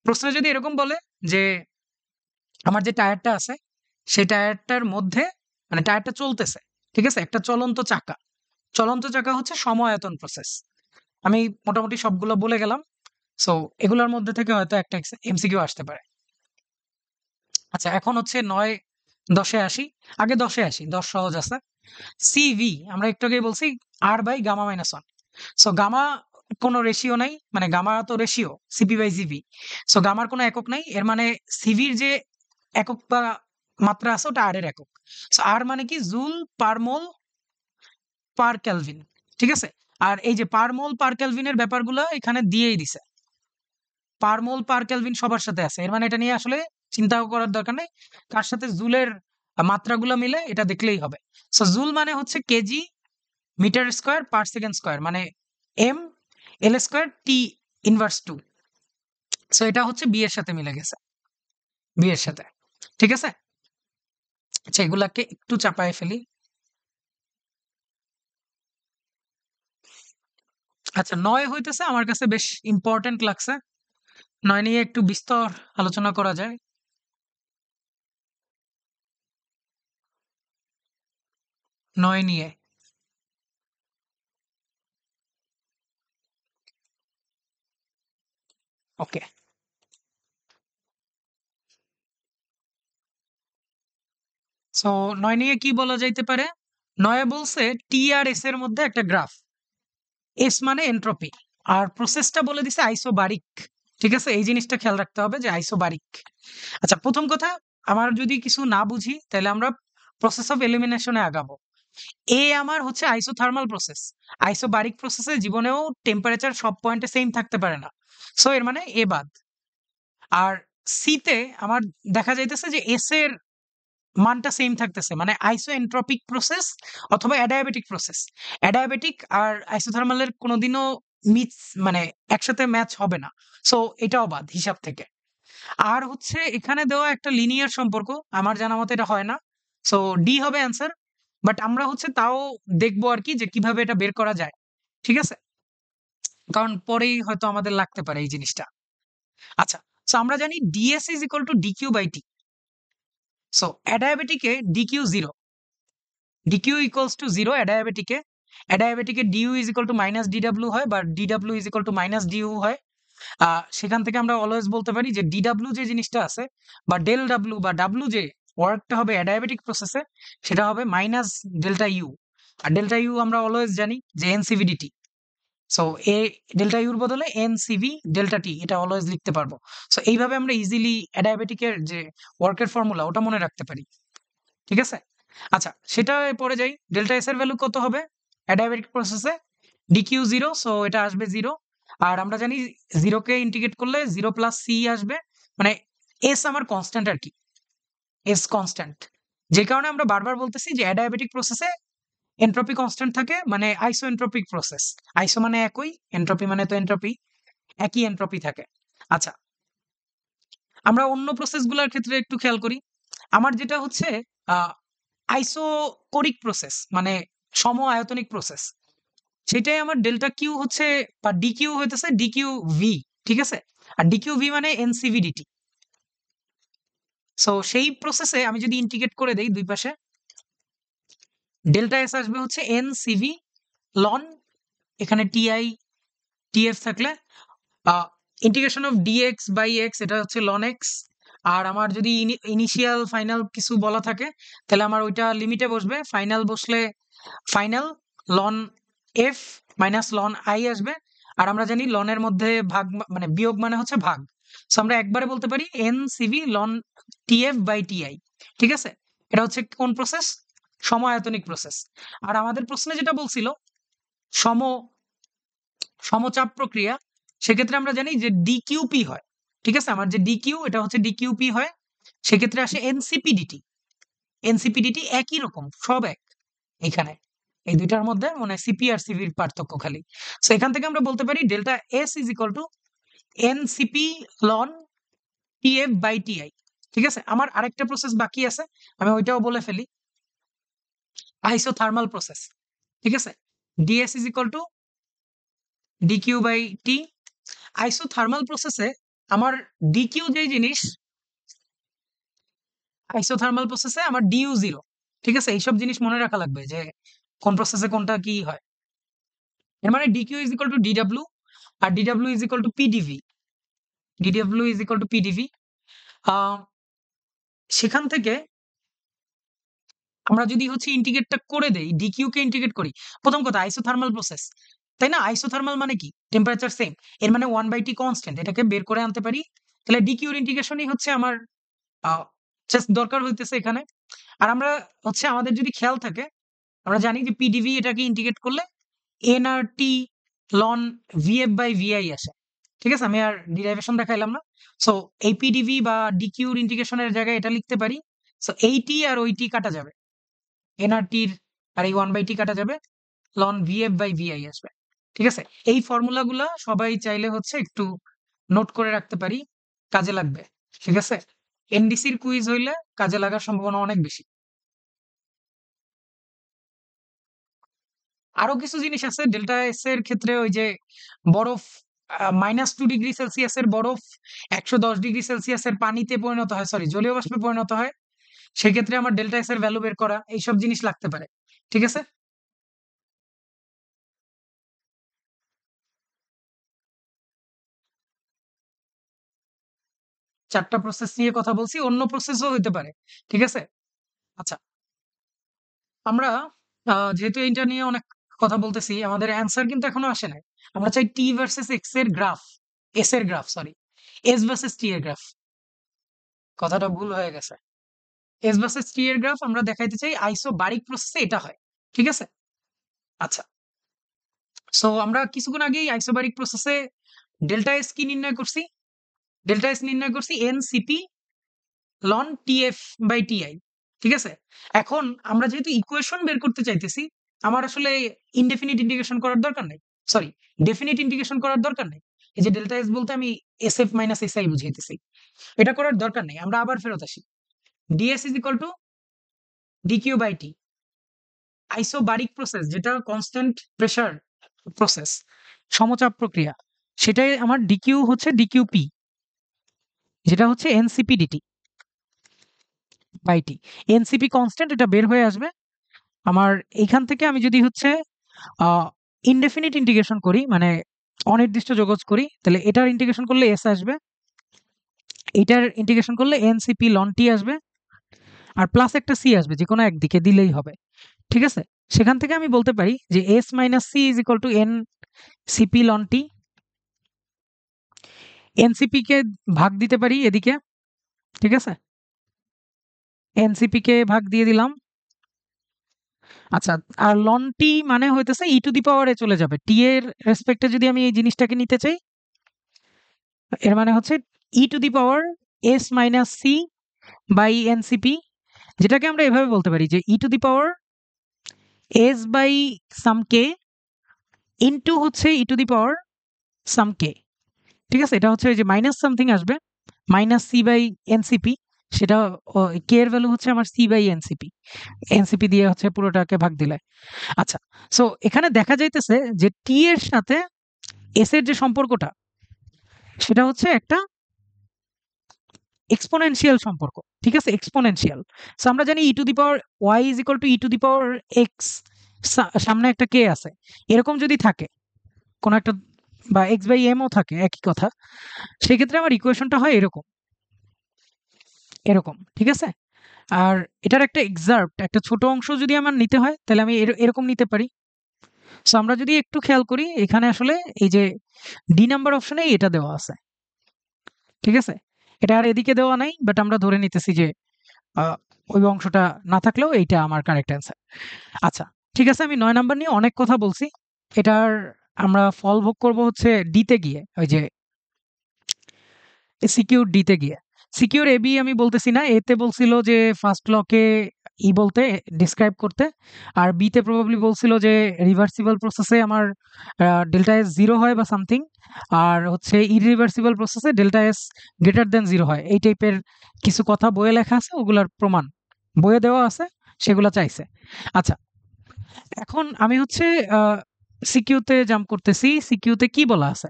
প্রশ্নে যদি এরকম বলে যে আমার যে টায়ারটা আছে সেই টায়ারটার মধ্যে মানে টায়ারটা চলতেছে, ঠিক আছে? একটা চলন্ত চাকা হচ্ছে সময়তন প্রসেস। আমি মোটামুটি সবগুলো বলে গেলাম। সো এগুলোর মধ্যে থেকে হয়তো একটা এমসিকিউ আসতে পারে। আচ্ছা, এখন হচ্ছে ৯, ১০-এ আসি। আগে ১০-এ আসি, ১০ সহজ আছে। সিভি আমরা একটু আগেই বলছি R/গামা-1। সো গামা কোনো রেশিও নাই, মানে গামা তো রেশিও সিপি/জিভি। সো গামার কোনো একক নাই, এর মানে সিভির যে একক বা মাত্রা আছে ওটা আর এর একক। সো আর মানে কি জুল পার মোল পার কেলভিন, ঠিক আছে? আর এই যে পার মোল পার কেলভিনের ব্যাপারগুলো এখানে দিয়েই দিছে। পার মোল পার কেলভিন সবার সাথে আছে, এর মানে এটা নিয়ে আসলে চিন্তাও করার দরকার নেই। কার সাথে জুলের মাত্রাগুলো মিলে এটা দেখলেই হবে। সো জুল মানে হচ্ছে KG metre square per second square, মানে M L square T inverse 2। So এটা হচ্ছে বি এর সাথে মিলে গেছে, বি এর সাথে। ঠিক আছে? আচ্ছা, এগুলাকে একটু চাপায় ফেলি। আচ্ছা, ৯ হইতেছে আমার কাছে বেশ ইম্পর্টেন্ট লাগছে। ৯ নিয়ে একটু বিস্তর আলোচনা করা যায়। ৯ নিয়ে ওকে। সো ৯ নিয়ে কি বলা যাইতে পারে? ৯ বলছে টি আর এস এর মধ্যে একটা গ্রাফ। এস মানে এন্ট্রপি। আর প্রসেসটা বলে দিছে আইসোবারিক। ঠিক আছে? এই জিনিসটা খেয়াল রাখতে হবে যে আইসোবারিক। আচ্ছা, প্রথম কথা, আমার যদি কিছু না বুঝি তাহলে আমরা প্রসেস অফ এলিমিনেশন এ আগাবো। এ আমার হচ্ছে আইসোথার্মাল প্রসেস। আইসোবারিক প্রসেসে জীবনেও টেম্পারেচার সব পয়েন্টে সেম থাকতে পারে না। সো এর মানে এ বাদ। আর সি তে আমার দেখা যাইতেছে যে এস এর মানটা সেম থাকতেছে, মানে আইসোএন্ট্রপিক প্রসেস অথবা অ্যাডায়াবেটিক প্রসেস। অ্যাডায়াবেটিক আর আইসোথার্মালের কোনোদিনও মিক্স মানে একসাথে ম্যাচ হবে না। সো এটাও বাদ হিসাব থেকে। আর হচ্ছে এখানে দেওয়া একটা লিনিয়ার সম্পর্ক, আমার জানা মতে এটা হয় না। সো ডি হবে অ্যান্সার। বাট আমরা হচ্ছে তাও দেখবো আর কি যে কিভাবে এটা বের করা যায়। ঠিক আছে? কারণ পরেই হয়তো আমাদের লাগতে পারে এই জিনিসটা। আচ্ছা, সো আমরা জানি DS is equal to DQ T. So অ্যাডায়াবেটিকে ডিকিউ 0, ডিকিউ ইকুয়ালস টু 0 অ্যাডায়াবেটিকে। অ্যাডায়াবেটিকে DU is equal to minus DW হয় বা DW is equal to minus DU হয়। সেখান থেকে আমরা অলওয়েজ বলতে পারি যে ডিডব্লিউ যে জিনিসটা আছে বা ডেল ডাব্লিউ বা ডাব্লিউ যে ওয়ার্কটা হবে অ্যাডায়াবেটিক প্রসেসে সেটা হবে মাইনাস ডেল্টা ইউ। আর ডেল্টা ইউ আমরা অলওয়েজ জানি যে এনসিভিডিটি। সো এ ডেল্টা ইউর বদলে এনসিভি ডেল্টা টি এটা অলওয়েজ লিখতে পারবো। সো এইভাবে আমরা ইজিলি অ্যাডায়াবেটিকের যে ওয়ার্কের ফর্মুলা ওটা মনে রাখতে পারি। ঠিক আছে? আচ্ছা, সেটা পরে যাই। ডেল্টা এস এর ভ্যালু কত হবে অ্যাডায়াবেটিক প্রসেসে? ডিকিউ 0, সো এটা আসবে 0। আর আমরা জানি 0 কে ইন্টিগ্রেট করলে 0 প্লাস সি আসবে। মানে এস আমার কনস্ট্যান্ট আর কি। এস কনস্ট্যান্ট, যে কারণে আমরা বারবার বলতেছি যে অ্যাডিয়াবেটিক প্রসেসে এন্ট্রপি কনস্ট্যান্ট থাকে, মানে আইসো এন্ট্রপিক প্রসেস। আইসো মানে একই, এন্ট্রপি মানে তো এন্ট্রপি, একই এন্ট্রপি থাকে। আচ্ছা, আমরা অন্য প্রসেসগুলোর ক্ষেত্রে একটু খেয়াল করি। আমার যেটা হচ্ছে আইসোকোরিক প্রসেস, মানে সম আয়তনিক প্রসেস, সেটাই আমার ডেল্টা কিউ হচ্ছে বা ডি কিউ হইতেছে ডি কিউ ভি, ঠিক আছে? আর ডি কিউ ভি মানে এনসিভিডিটি। সো সেই প্রসেসে আমি যদি ইন্টিগ্রেট করে দেই দুই পাশে, ডেল্টা এস আসবে হচ্ছে এন সিভি লন, এখানে টিআই টিএফ থাকলে integration of DX by X, এটা হচ্ছে লন এক্স। আর আমার যদি ইনিশিয়াল ফাইনাল কিছু বলা থাকে, তাহলে আমার ওইটা লিমিটে বসবে, ফাইনাল বসলে final ln F minus ln I আসবে। আর আমরা জানি লনের মধ্যে ভাগ মানে বিয়োগ মানে হচ্ছে ভাগ। সো আমরা একবারে বলতে পারি N CV ln TF by TI, ঠিক আছে? এটা হচ্ছে কোন প্রসেস? সমায়তনিক প্রসেস। আর আমাদের প্রশ্নে যেটা বলছিল সম সমচাপ প্রক্রিয়া, সেক্ষেত্রে আমরা জানি যে ডিকিউপি হয়, ঠিক আছে? আমার যে ডিকিউ এটা হচ্ছে ডিকিউপি হয়, সেক্ষেত্রে আসে এনসিপিডিটি। এনসিপিডিটি একই রকম, সব এক এখানে, এই দুইটার মধ্যে মানে সিপি আর সিভির পার্থক্য খালি। সো এখান থেকে আমরা বলতে পারি delta S is equal to NCP ln TF by TI, ঠিক আছে? আমার আরেকটা প্রসেস বাকি আছে, আমি ওইটাও বলে ফেলি, আইসোথার্মাল প্রসেস, ঠিক আছে? DS is equal to DQ by T. Isothermal প্রসেসে আমার ডিকিউ যেই জিনিস, আইসোথার্মাল প্রসেসে আমার ডিইউ জিরো, ঠিক আছে? এইসব জিনিস মনে রাখা লাগবে যে কোন প্রসেসে কোনটা কি হয়। এর মানে DQ is equal to DW, আর DW is equal to PDV, DW is equal to PDV. সেখান থেকে আমরা যদি হচ্ছে ইন্টিগ্রেটটা করে দেই, ডিকিউ কে ইন্টিগ্রেট করি, প্রথম কথা আইসোথার্মাল প্রসেস, তাই না? আইসোথার্মাল মানে কি? টেম্পারেচার সেম, এর মানে 1/t কনস্ট্যান্ট, এটাকে বের করে আনতে পারি। তাহলে ডিকিউর ইন্টিগ্রেশনই হচ্ছে আমার জাস্ট দরকার হইতেছে এখানে। আর আমরা হচ্ছে আমাদের যদি খেয়াল থাকে, আমরা জানি যে পিডিভি এটাকে ইন্টিগ্রেট করলে NRT ln VF by VI আসে, ঠিক আছে? আমি আর ডিরাইভেশন দেখাইলাম না। সো এই পিডিভি বা ডিকিউর ইন্টিগ্রেশনের জায়গায় এটা লিখতে পারি। সো এইটি আর ওইটি কাটা যাবে, এনআরটির আর এই 1/t কাটা যাবে, লন ভিএফ বাই ভিআই আসবে, ঠিক আছে? এই ফর্মুলাগুলা সবাই চাইলে হচ্ছে একটু নোট করে রাখতে পারি, কাজে লাগবে, ঠিক আছে? এনডিসির কুইজ হইলে কাজে লাগার সম্ভাবনা অনেক বেশি। আরো কিছু জিনিস আছে ডেল্টা এস এর ক্ষেত্রে, ওই যে বরফ -2°C বরফ 110°C পানিতে পরিণত হয়, সরি জলীয় বাষ্পে পরিণত হয়, সেক্ষেত্রে আমার ডেল্টা এস এর ভ্যালু বের করা, এইসব জিনিস লাগতে পারে, ঠিক আছে? চারটা প্রসেস নিয়ে কথা বলছি, অন্য প্রসেসও হইতে পারে, ঠিক আছে? আচ্ছা, আমরা যেহেতু এইটা নিয়ে অনেক কথা বলতেছি, আমাদের অ্যান্সার কিন্তু এখনো আসে নাই। আমরা চাই টি ভার্সেস এক্স এর গ্রাফ, এস এর গ্রাফ, সরি এস ভার্সেস টি এর গ্রাফ, কথাটা ভুল হয়ে গেছে। এস ভার্সেস টি এর গ্রাফ আমরা দেখাইতে চাই আইসোবারিক প্রসেসে এটা হয়, ঠিক আছে? আচ্ছা, সো আমরা কিছুক্ষণ আগেই আইসোবারিক প্রসেসে ডেল্টা এস কি নির্ণয় করছি? ডেল্টা এস নির্ণয় করছি NCP ln TF by TI, ঠিক আছে? এখন আমরা যেহেতু ইকুয়েশন বের করতে চাইতেছি, আমার আসলে ইনডেফিনিট ইন্টিগ্রেশন করার দরকার নাই, সরি ডেফিনিট ইন্টিগ্রেশন করার দরকার নাই। এই যে ডেল্টা এস বলতে আমি এসএফ মাইনাস এসআই বুঝাইতেছি, এটা করার দরকার নেই। আমরা আবার ফেরত আসি, DS is equal to DQ by T. Isobaric process, যেটা কনস্ট্যান্ট প্রেসার প্রসেস, সমচাপ প্রক্রিয়া, সেটাই আমার ডিকিউ হচ্ছে ডিকিউপি, যেটা হচ্ছে NCP DT by T. NCP constant, এটা বের হয়ে আসবে আমার এইখান থেকে। আমি যদি হচ্ছে ইনডেফিনিট ইন্টিগ্রেশন করি, মানে অনির্দিষ্ট যোগজ করি, তাহলে এটার ইন্টিগ্রেশন করলে এস আসবে, এটার ইন্টিগ্রেশন করলে এনসিপি লন টি আসবে, আর প্লাস একটা সি আসবে, যে কোনো একদিকে দিলেই হবে, ঠিক আছে? সেখান থেকে আমি বলতে পারি যে S minus C is equal to N CP ln T. NCP কে ভাগ দিতে পারি এদিকে, ঠিক আছে? এনসিপি কে ভাগ দিয়ে দিলাম। আচ্ছা, আর লন টি মানে হইতেছে ই টু দি পাওয়ারে চলে যাবে, টি এর রেসপেক্টে যদি আমি এই জিনিসটাকে নিতে চাই, এর মানে হচ্ছে e to the power S minus C by NCP, যেটাকে আমরা এভাবে বলতে পারি যে e to the power S by some K into হচ্ছে ই টু দি পাওয়ার সাম কে। ঠিক আছে, এটা হচ্ছে যে মাইনাস সামথিং আসবে, মাইনাস সি বাই এনসিপি, সেটা কে এর ভ্যালু হচ্ছে আমার সি বাই এনসিপি, এনসিপি দিয়ে হচ্ছে পুরোটাকে ভাগ দিলে। আচ্ছা, সো এখানে দেখা যাইতেছে যে টি এর সাথে এস এর যে সম্পর্কটা সেটা হচ্ছে একটা এক্সপোনেনশিয়াল সম্পর্ক। ঠিক আছে, এক্সপোনেনশিয়াল। সো আমরা জানি e to the power Y is equal to e to the power X, সামনে একটা কে আছে, এরকম যদি থাকে কোনো একটা, বা এক্স বাই এমও থাকে, একই কথা, সেক্ষেত্রে আমার ইকুয়েশনটা হয় এরকম, এরকম। ঠিক আছে, আর এটার একটা এক্সার্ট, একটা ছোট অংশ যদি আমার নিতে হয় তাহলে আমি এরকম নিতে পারি। সো আমরা যদি একটু খেয়াল করি, এখানে আসলে এই যে ডি নাম্বার অপশনে এটা দেওয়া আছে। ঠিক আছে, এটা আর এদিকে দেওয়া নাই, বাট আমরা ধরে নিতেছি যে ওই অংশটা না থাকলেও এইটা আমার কারেক্ট অ্যান্সার। আচ্ছা, ঠিক আছে, আমি ৯ নাম্বার নিয়ে অনেক কথা বলছি। এটার আমরা ফল ভোগ করব হচ্ছে ডিতে গিয়ে, ওই যে সিকিউর ডিতে গিয়ে। সিকিউর এ বি আমি বলতেছি না, এতে বলছিল যে ফার্স্ট লকে ই বলতে ডিসক্রাইব করতে, আর বিতে প্রবাবলি বলছিল যে রিভার্সিবল প্রসেসে আমার ডেল্টা এস জিরো হয় বা সামথিং, আর হচ্ছে ইরিভার্সিবল প্রসেসে delta S greater than zero হয়। এই টাইপের কিছু কথা বইয়ে লেখা আছে, ওগুলার প্রমাণ বইয়ে দেওয়া আছে, সেগুলা চাইছে। আচ্ছা, এখন আমি হচ্ছে সিকিউতে জাম্প করতেছি। সিকিউতে কি বলা আছে?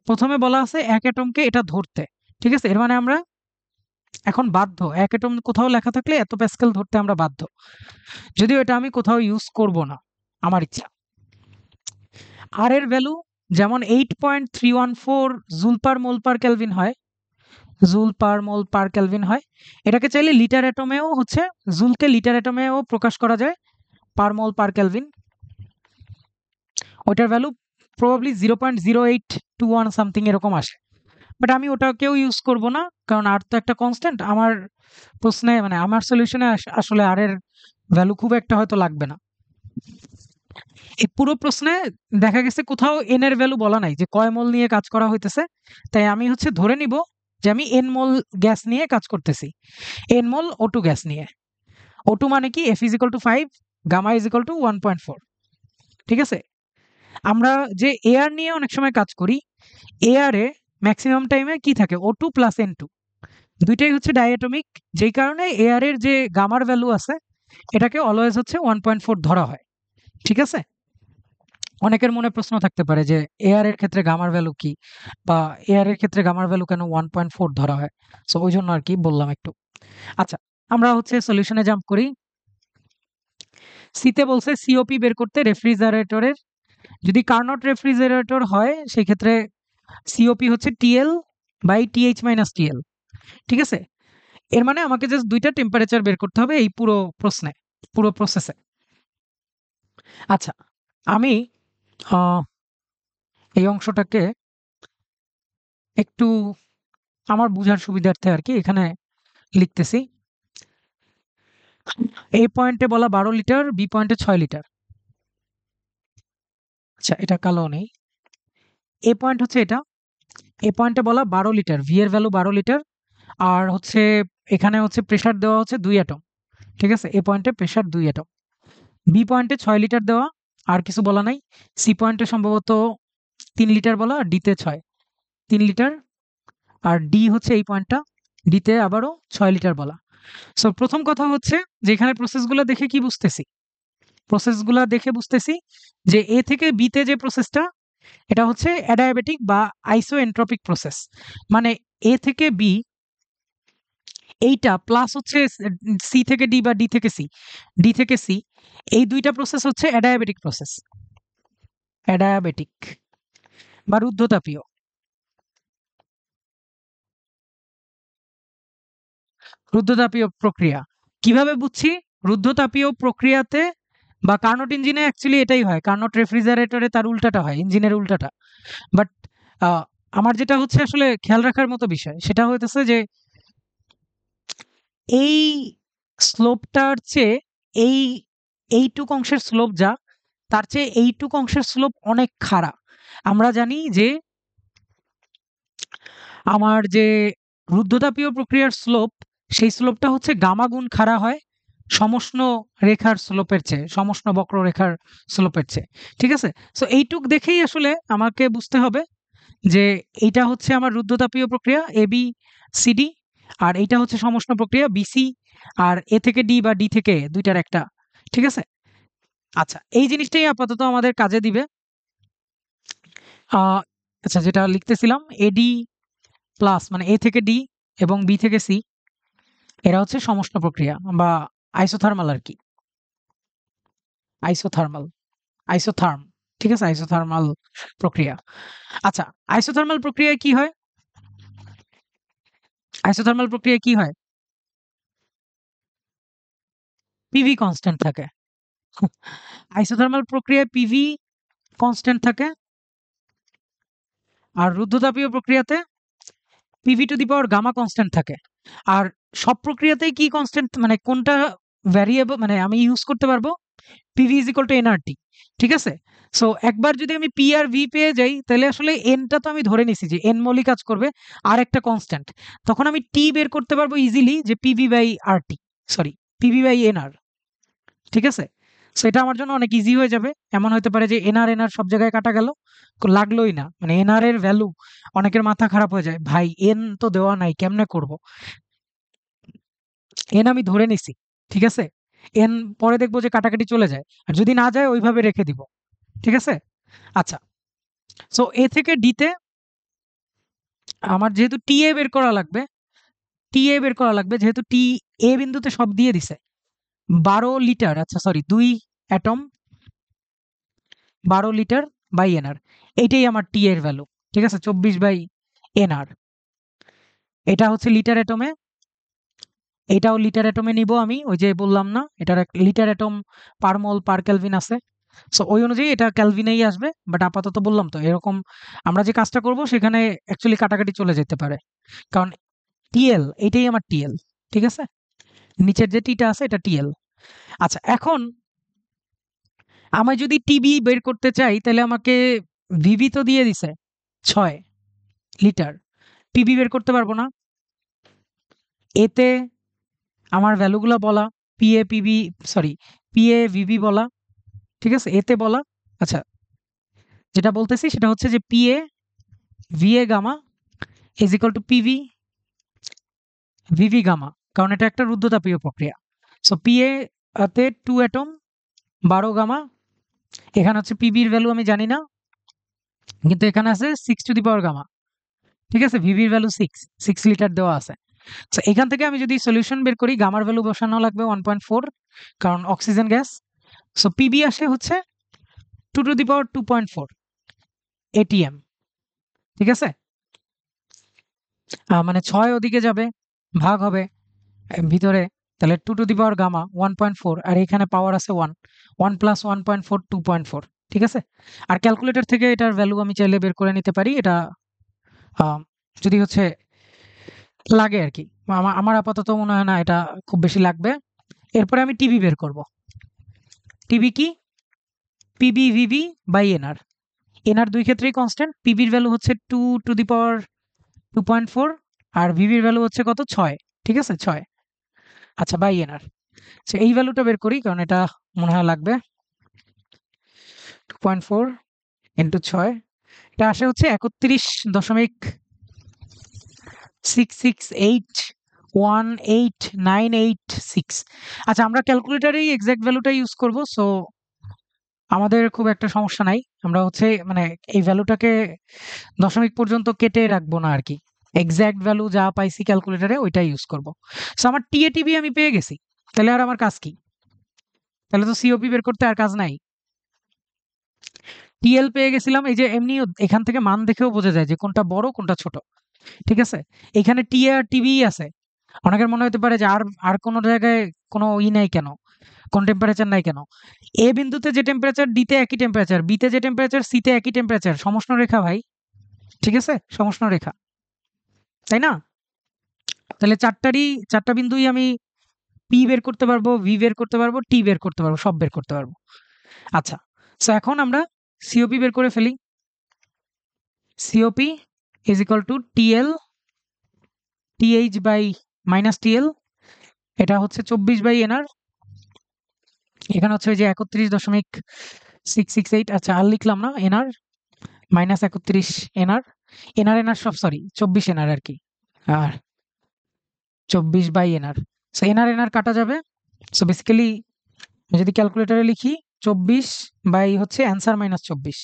প্রথমে বলা আছে এক অ্যাটমকে এটা ধরতে। ঠিক আছে, এর মানে আমরা এখন বাধ্য, এক অ্যাটম কোথাও লেখা থাকলে এত প্যাসকেল ধরতে আমরা বাধ্য, যদিও এটা আমি কোথাও ইউজ করব না, আমার ইচ্ছা। আর এর ভ্যালু যেমন 8.314 জুল পার মোল পার কেলভিন হয়, জুল পার মোল পার কেলভিন হয়। এটাকে চাইলে লিটার অ্যাটমেও হচ্ছে, জুলকে লিটার অ্যাটমেও প্রকাশ করা যায়, পার মোল পার কেলভিন। ওটার ভ্যালু প্রবাবলি 0.0821 সামথিং এরকম আসে, বাট আমি ওটাকেও ইউজ করব না, কারণ আর তো একটা কনস্ট্যান্ট আমার প্রশ্নে, মানে আমার সলিউশনে আসলে আর এর ভ্যালু খুব একটা হয়তো লাগবে না। এই পুরো প্রশ্নে দেখা গেছে কোথাও এন এর ভ্যালু বলা নাই যে কয় মোল নিয়ে কাজ করা হইতেছে, তাই আমি হচ্ছে ধরে নিব যে আমি এন মোল গ্যাস নিয়ে কাজ করতেছি, এন মোল O2 গ্যাস নিয়ে। O2 মানে কি, F is equal to 5, gamma is equal to 1.4। ঠিক আছে, আমরা যে এয়ার নিয়ে অনেক সময় কাজ করি, এয়ারে ম্যাক্সিমাম টাইমে কি থাকে, O2 প্লাস N2, দুইটাই হচ্ছে ডাইঅ্যাটমিক, যেই কারণে এয়ারের যে গামার ভ্যালু আছে এটাকে অলওয়েজ হচ্ছে 1.4 ধরা হয়। ঠিক আছে, অনেকের মনে প্রশ্ন থাকতে পারে যে এয়ারের ক্ষেত্রে গামার ভ্যালু কি, বা এয়ারের ক্ষেত্রে গামার ভ্যালু কেন 1.4 ধরা হয়। সো ওই জন্য আর কি বললাম একটু। আচ্ছা, আমরা হচ্ছে সলিউশনে জাম্প করি। সিতে বলছে সিওপি বের করতে রেফ্রিজারেটরের, যদি কার্নট রেফ্রিজারেটর হয় সেই ক্ষেত্রে সিওপি হচ্ছে TL by TH minus TL. ঠিক আছে, এর মানে আমাকে জাস্ট দুইটা টেম্পারেচার বের করতে হবে এই পুরো প্রশ্নে, পুরো প্রসেসে। আচ্ছা, আমি এই অংশটাকে একটু আমার বুঝার সুবিধার্থে আর কি এখানে লিখতেছি। এ পয়েন্টে বলা 12 লিটার, বি পয়েন্টে 6 লিটার। আচ্ছা, এটা কালো নেই, এ পয়েন্ট হচ্ছে এটা, এ পয়েন্টে বলা 12 লিটার, ভি এর ভ্যালু 12 লিটার, আর হচ্ছে এখানে হচ্ছে প্রেসার দেওয়া হচ্ছে 2 অ্যাটম। ঠিক আছে, এ পয়েন্টে প্রেসার 2 অ্যাটম, বি পয়েন্টে 6 লিটার দেওয়া, আর কিছু বলা নাই। সি পয়েন্টে সম্ভবত 3 লিটার বলা, আর ডিতে 6, 3 লিটার, আর ডি হচ্ছে এই পয়েন্টটা, ডিতে আবারও 6 লিটার বলা। সো প্রথম কথা হচ্ছে যে এখানে প্রসেসগুলো দেখে কি বুঝতেছি, প্রসেসগুলো দেখে বুঝতেছি যে এ থেকে বিতে যে প্রসেসটা, এটা হচ্ছে অ্যাডায়াবেটিক বা আইসোএন্ট্রপিক প্রসেস। মানে এ থেকে বি এইটা প্লাস হচ্ছে সি থেকে ডি বা ডি থেকে সি, ডি থেকে সি, এই দুইটা প্রসেস হচ্ছে অ্যাডায়াবেটিক প্রসেস, অ্যাডায়াবেটিক বা রুদ্ধতাপীয়। রুদ্ধতাপীয় প্রক্রিয়া কিভাবে বুঝছি? রুদ্ধতাপীয় প্রক্রিয়াতে বা কার্নোট ইঞ্জিনে অ্যাকচুয়ালি এটাই হয়, কার্নোট রেফ্রিজারেটরে তার উল্টাটা হয়, ইঞ্জিনের উল্টাটা। বাট আমার যেটা হচ্ছে আসলে খেয়াল রাখার মতো বিষয় সেটা হইতেছে যে এই স্লোপটার চেয়ে এই এইটুক অংশের স্লোপ যা, তার চেয়ে এইটুক অংশের স্লোপ অনেক খাড়া। আমরা জানি যে আমার যে রুদ্ধতাপীয় প্রক্রিয়ার স্লোপ সেই স্লোপটা হচ্ছে গামা গুণ খাড়া হয় সমষ্ণ রেখার স্লোপের চেয়ে, সমষ্ণ বক্ররেখার স্লোপের চেয়ে। ঠিক আছে? সো এইটুক দেখেই আসলে আমাকে বুঝতে হবে যে এইটা হচ্ছে আমার রুদ্ধতাপীয় প্রক্রিয়া এবি সিডি, আর এইটা হচ্ছে সমষ্ণ প্রক্রিয়া বিসি, আর এ থেকে ডি বা ডি থেকে এ, দুইটার একটা। ঠিক আছে? আচ্ছা, এই জিনিসটাই আপাতত আমাদের কাজে দিবে। আচ্ছা, যেটা লিখতেছিলাম এডি প্লাস মানে এ থেকে ডি এবং বি থেকে সি, এরা হচ্ছে সমষ্ণ প্রক্রিয়া বা আইসোথার্মাল আর কি। Isothermal, isotherm. ঠিক আছে? আইসোথার্মাল প্রক্রিয়া। আচ্ছা, আইসোথার্মাল প্রক্রিয়ায় কি হয়? আইসোথার্মাল প্রক্রিয়ায় কি হয়? পিভি কনস্ট্যান্ট থাকে। আইসোথার্মাল প্রক্রিয়ায় পিভি কনস্ট্যান্ট থাকে, আর রুদ্ধতাপীয় প্রক্রিয়াতে PV to the power gamma constant থাকে। আর সব প্রক্রিয়াতেই কি কনস্ট্যান্ট, মানে কোনটা ভ্যারিয়েবল, মানে আমি ইউজ করতে পারবো PV is equal to nRT. ঠিক আছে? সো একবার যদি আমি পি আর ভি পেয়ে যাই, তাহলে আসলে এনটা তো আমি ধরে নিছি যে এন মৌলিক কাজ করবে, আর একটা কনস্ট্যান্ট। তখন আমি টি বের করতে পারবো ইজিলি, যে PV by R T, sorry PV by NR. ঠিক আছে? সো এটা আমার জন্য অনেক ইজি হয়ে যাবে। এমন হতে পারে যে এনআর এনআর সব জায়গায় কাটা গেল, লাগলোই না, মানে এনআর এর ভ্যালু অনেকের মাথা খারাপ হয়ে যায়, ভাই এন তো দেওয়া নাই, কেমনে করব? এন আমি ধরে নিছি। ঠিক আছে? এন পরে দেখবো যে কাটাকাটি চলে যায়, আর যদি না যায় ওইভাবে রেখে দিব। ঠিক আছে? আচ্ছা, সো এ থেকে ডিতে আমার যেহেতু টি এ বের করা লাগবে, টি এ বের করা লাগবে, যেহেতু টি এ বিন্দুতে সব দিয়ে দিছে 12 লিটার, আচ্ছা sorry 2 atom 12 litre by NR, এইটাই আমার টি এর ভ্যালু। ঠিক আছে? 24/এনআর। এটা হচ্ছে লিটার অ্যাটমে, এটাও লিটার অ্যাটমে নিব আমি, ওই যে বললাম না এটার লিটার অ্যাটম পার মোল পার কেলভিন আছে। সো ওই অনুযায়ী এটা কেলভিনেই আসবে, বাট আপাতত বললাম তো এরকম আমরা যে কাজটা করব সেখানে অ্যাকচুয়ালি কাটাকাটি চলে যেতে পারে, কারণ টিএল এটাই আমার টিএল। ঠিক আছে? নিচের যে টিটা আছে এটা টিএল। আচ্ছা, এখন আমি যদি টিবি বের করতে চাই, তাহলে আমাকে ভিভি তো দিয়ে দিছে 6 লিটার, পিবি বের করতে পারবো না। এতে আমার ভ্যালুগুলো বলা, PA PB, sorry PA VV বলা। ঠিক আছে? এতে বলা। আচ্ছা, যেটা বলতেছি সেটা হচ্ছে যে PA VA gamma is equal to PV VV gamma, কারণ এটা একটা রুদ্ধতাপীয় প্রক্রিয়া। সো পিএ তে 2 অ্যাটম 12 গামা, এখানে হচ্ছে পিবির ভ্যালু আমি জানি না, কিন্তু এখানে আছে 6 টু দি পাওয়ার গামা। ঠিক আছে? ভিভির ভ্যালু 6 লিটার দেওয়া আছে। আচ্ছা, এখান থেকে আমি যদি সলিউশন বের করি, গামার ভ্যালু বসানো লাগবে 1.4, কারণ অক্সিজেন গ্যাস। সো পিবি আসে হচ্ছে 2 টু দি পাওয়ার 2.4 এটিএম। ঠিক আছে? মানে 6 ওদিকে যাবে, ভাগ হবে ভিতরে, তাহলে 2 টু দি পাওয়ার গামা 1.4, আর এখানে পাওয়ার আছে 1, 1 প্লাস 1.4 2.4। ঠিক আছে? আর ক্যালকুলেটর থেকে এটার ভ্যালু আমি চাইলে বের করে নিতে পারি, এটা যদি হচ্ছে লাগে আর কি। আমার আপাতত মনে হয় না এটা খুব বেশি লাগবে। এরপরে আমি টিবি বের করব। টিবি কি? PB VV by NR. NR দুই ক্ষেত্রেই কনস্ট্যান্ট। পিবির ভ্যালু হচ্ছে 2 two the power 2.4, R ভিভির value হচ্ছে কত? 6। ঠিক আছে? 6। আচ্ছা, বাই এনআর। আচ্ছা, এই ভ্যালুটা বের করি, কারণ এটা মনে হয় লাগবে। 2.4 ইন্টু 6, এটা আসে হচ্ছে 31.66818986। আচ্ছা, আমরা ক্যালকুলেটারেই এক্সাক্ট ভ্যালুটা ইউজ করব, সো আমাদের খুব একটা সমস্যা নাই। আমরা হচ্ছে মানে এই ভ্যালুটাকে দশমিক পর্যন্ত কেটে রাখবো না আর কি, এক্সাক্ট ভ্যালু যা পাইছি ক্যালকুলেটারে ওইটাই ইউজ করব। সো আমার টিএটিবি আমি পেয়ে গেছি, তাহলে আর আমার কাজ কি? তাহলে তো সিওপি বের করতে আর কাজ নাই। টিএল পেয়ে গেছিলাম, এই যে এমনি এখান থেকে মান দেখেও বোঝা যায় যে কোনটা বড় কোনটা ছোট। ঠিক আছে? এখানে টিএ আর টিবি আছে। অনেকের মনে হতে পারে যে আর আর কোনো জায়গায় কোনো নাই কেন, কোন টেম্পারেচার নাই কেন? এ বিন্দুতে যে টেম্পারেচার, ডিতে একই টেম্পারেচার, বিতে যে টেম্পারেচার, সিতে একই টেম্পারেচার, সমষ্ণ রেখা ভাই। ঠিক আছে? সমষ্ণ রেখা, তাই না? তাহলে চারটা বিন্দুই আমি পি বের করতে পারবো, ভি বের করতে পারবো, টি বের করতে পারবো, সব বের করতে পারবো। আচ্ছা, সো এখন আমরা সিওপি বের করে ফেলি। COP is equal to TL TH by minus TL এটা হচ্ছে 24/nr, এখানে হচ্ছে ওই যে 31.668, আচ্ছা আর লিখলাম না, এনআর মাইনাস 31 এনআর, এনআর সব সরি 24 এনআর আর কি, আর 24/nr। সো এনআর কাটা যাবে। সো বেসিক্যালি যদি ক্যালকুলেটরে লিখি 24 বাই হচ্ছে অ্যান্সার মাইনাস 24,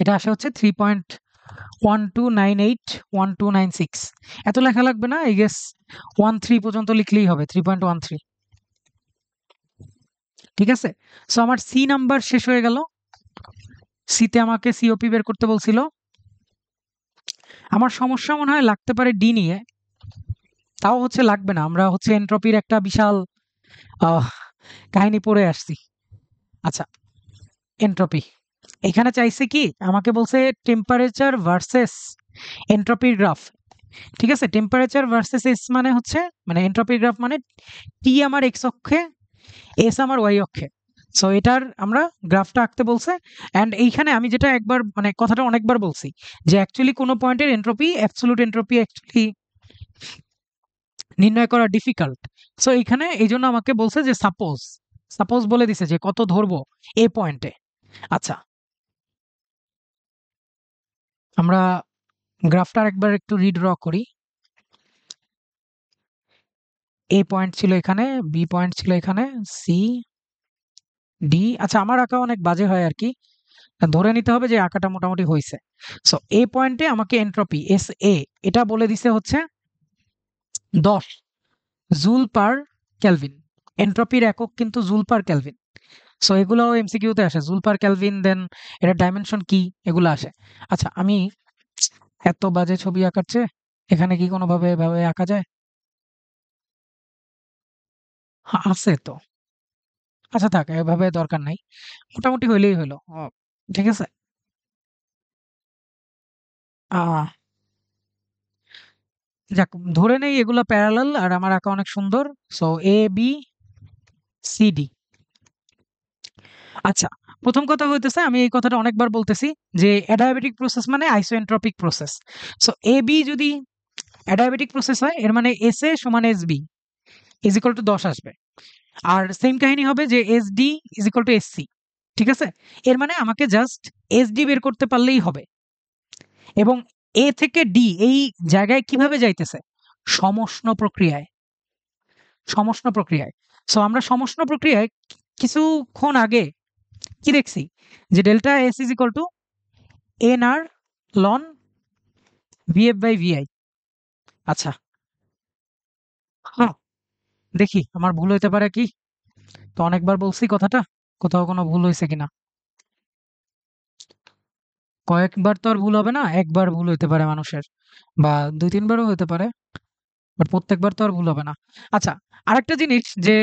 এটা আসে হচ্ছে 3.12981296। এত লেখা লাগবে না, আই গেস 13 পর্যন্ত লিখলেই হবে, 3.13। ঠিক আছে, সো আমার সি নাম্বার শেষ হয়ে গেল। সিতে আমাকে সিওপি বের করতে বলছিল। আমার সমস্যা মনে হয় লাগতে পারে ডি নিয়ে, তাও হচ্ছে লাগবে না, আমরা হচ্ছে এন্ট্রপির একটা বিশাল আহ, কাহিনী পড়ে আসছি। আচ্ছা, এন্ট্রপি এখানে চাইছে কি, আমাকে বলছে টেম্পারেচার ভার্সেস এন্ট্রপির গ্রাফ। ঠিক আছে, টেম্পারেচার ভার্সেস এস মানে হচ্ছে, মানে এন্ট্রপির গ্রাফ মানে টি আমার এক্স অক্ষে, এস আমার ওয়াই অক্ষে। সো এটার আমরা গ্রাফটা আঁকতে বলছে। অ্যান্ড এইখানে আমি যেটা একবার মানে কথাটা অনেকবার বলছি যে অ্যাকচুয়ালি কোনো পয়েন্টের এন্ট্রপি, অ্যাবসলিউট এন্ট্রপি অ্যাকচুয়ালি নির্ণয় করা ডিফিকাল্ট। সো এইখানে এই জন্য আমাকে বলছে যে সাপোজ, সাপোজ বলে দিছে যে কত ধরবো এ পয়েন্টে। আচ্ছা, আমরা গ্রাফটার একবার একটু রিড্র করি। এ পয়েন্ট ছিল এখানে, বি পয়েন্ট ছিল এখানে, সি ডি। আচ্ছা, আমার আঁকা অনেক বাজে হয় আর কি, ধরে নিতে হবে যে আঁকাটা মোটামুটি হয়েছে। সো এ পয়েন্টে আমাকে এন্ট্রপি এস এ এটা বলে দিছে হচ্ছে 10 জুল পার কেলভিন। এন্ট্রপির একক কিন্তু জুল পার কেলভিন। সো এগুলো এমসিকিউতে আসে, জুল পার কেলভিন, দেন এটা ডাইমেনশন কি, এগুলো আসে। আচ্ছা, আমি এত বাজে ছবি আঁকাচ্ছে, এখানে কি কোনোভাবে এভাবে আঁকা যায়? হ্যাঁ, আছে তো। আচ্ছা থাক, এভাবে দরকার নাই, মোটামুটি হইলেই হলো। ঠিক আছে। আহ যাক, ধরে নেই এগুলো প্যারালাল আর আমার আঁকা অনেক সুন্দর। So A B C D. আচ্ছা, প্রথম কথা হইতেছে, আমি এই কথাটা অনেকবার বলতেছি যে অ্যাডায়াবেটিক প্রসেস মানে isentropic process. So A B যদি অ্যাডায়াবেটিক প্রসেস হয়, এর মানে এস এ সমান S B is equal to 10 আসবে। আর সেম কাহিনী হবে যে S D is equal to S C. ঠিক আছে, এর মানে আমাকে জাস্ট এস ডি বের করতে পারলেই হবে। এবং এ থেকে ডি এই জায়গায় কিভাবে যাইতেছে, সমষ্ণ প্রক্রিয়ায়, সমষ্ণ প্রক্রিয়ায়। সো আমরা সমষ্ণ প্রক্রিয়ায় কিছুক্ষণ আগে কি দেখছি, যে delta S is equal to N R ln VF by VI. আচ্ছা, হ্যাঁ, দেখি আমার ভুল হইতে পারে কি, তো অনেকবার বলছি কথাটা, কোথাও কোনো ভুল হয়েছে কিনা। কয়েকবার তো আর ভুল হবে না, একবার ভুল হইতে পারে মানুষের, বা 2-3বারও হতে পারে, বাট প্রত্যেকবার তো আর ভুল হবে না। আচ্ছা, আরেকটা জিনিস যে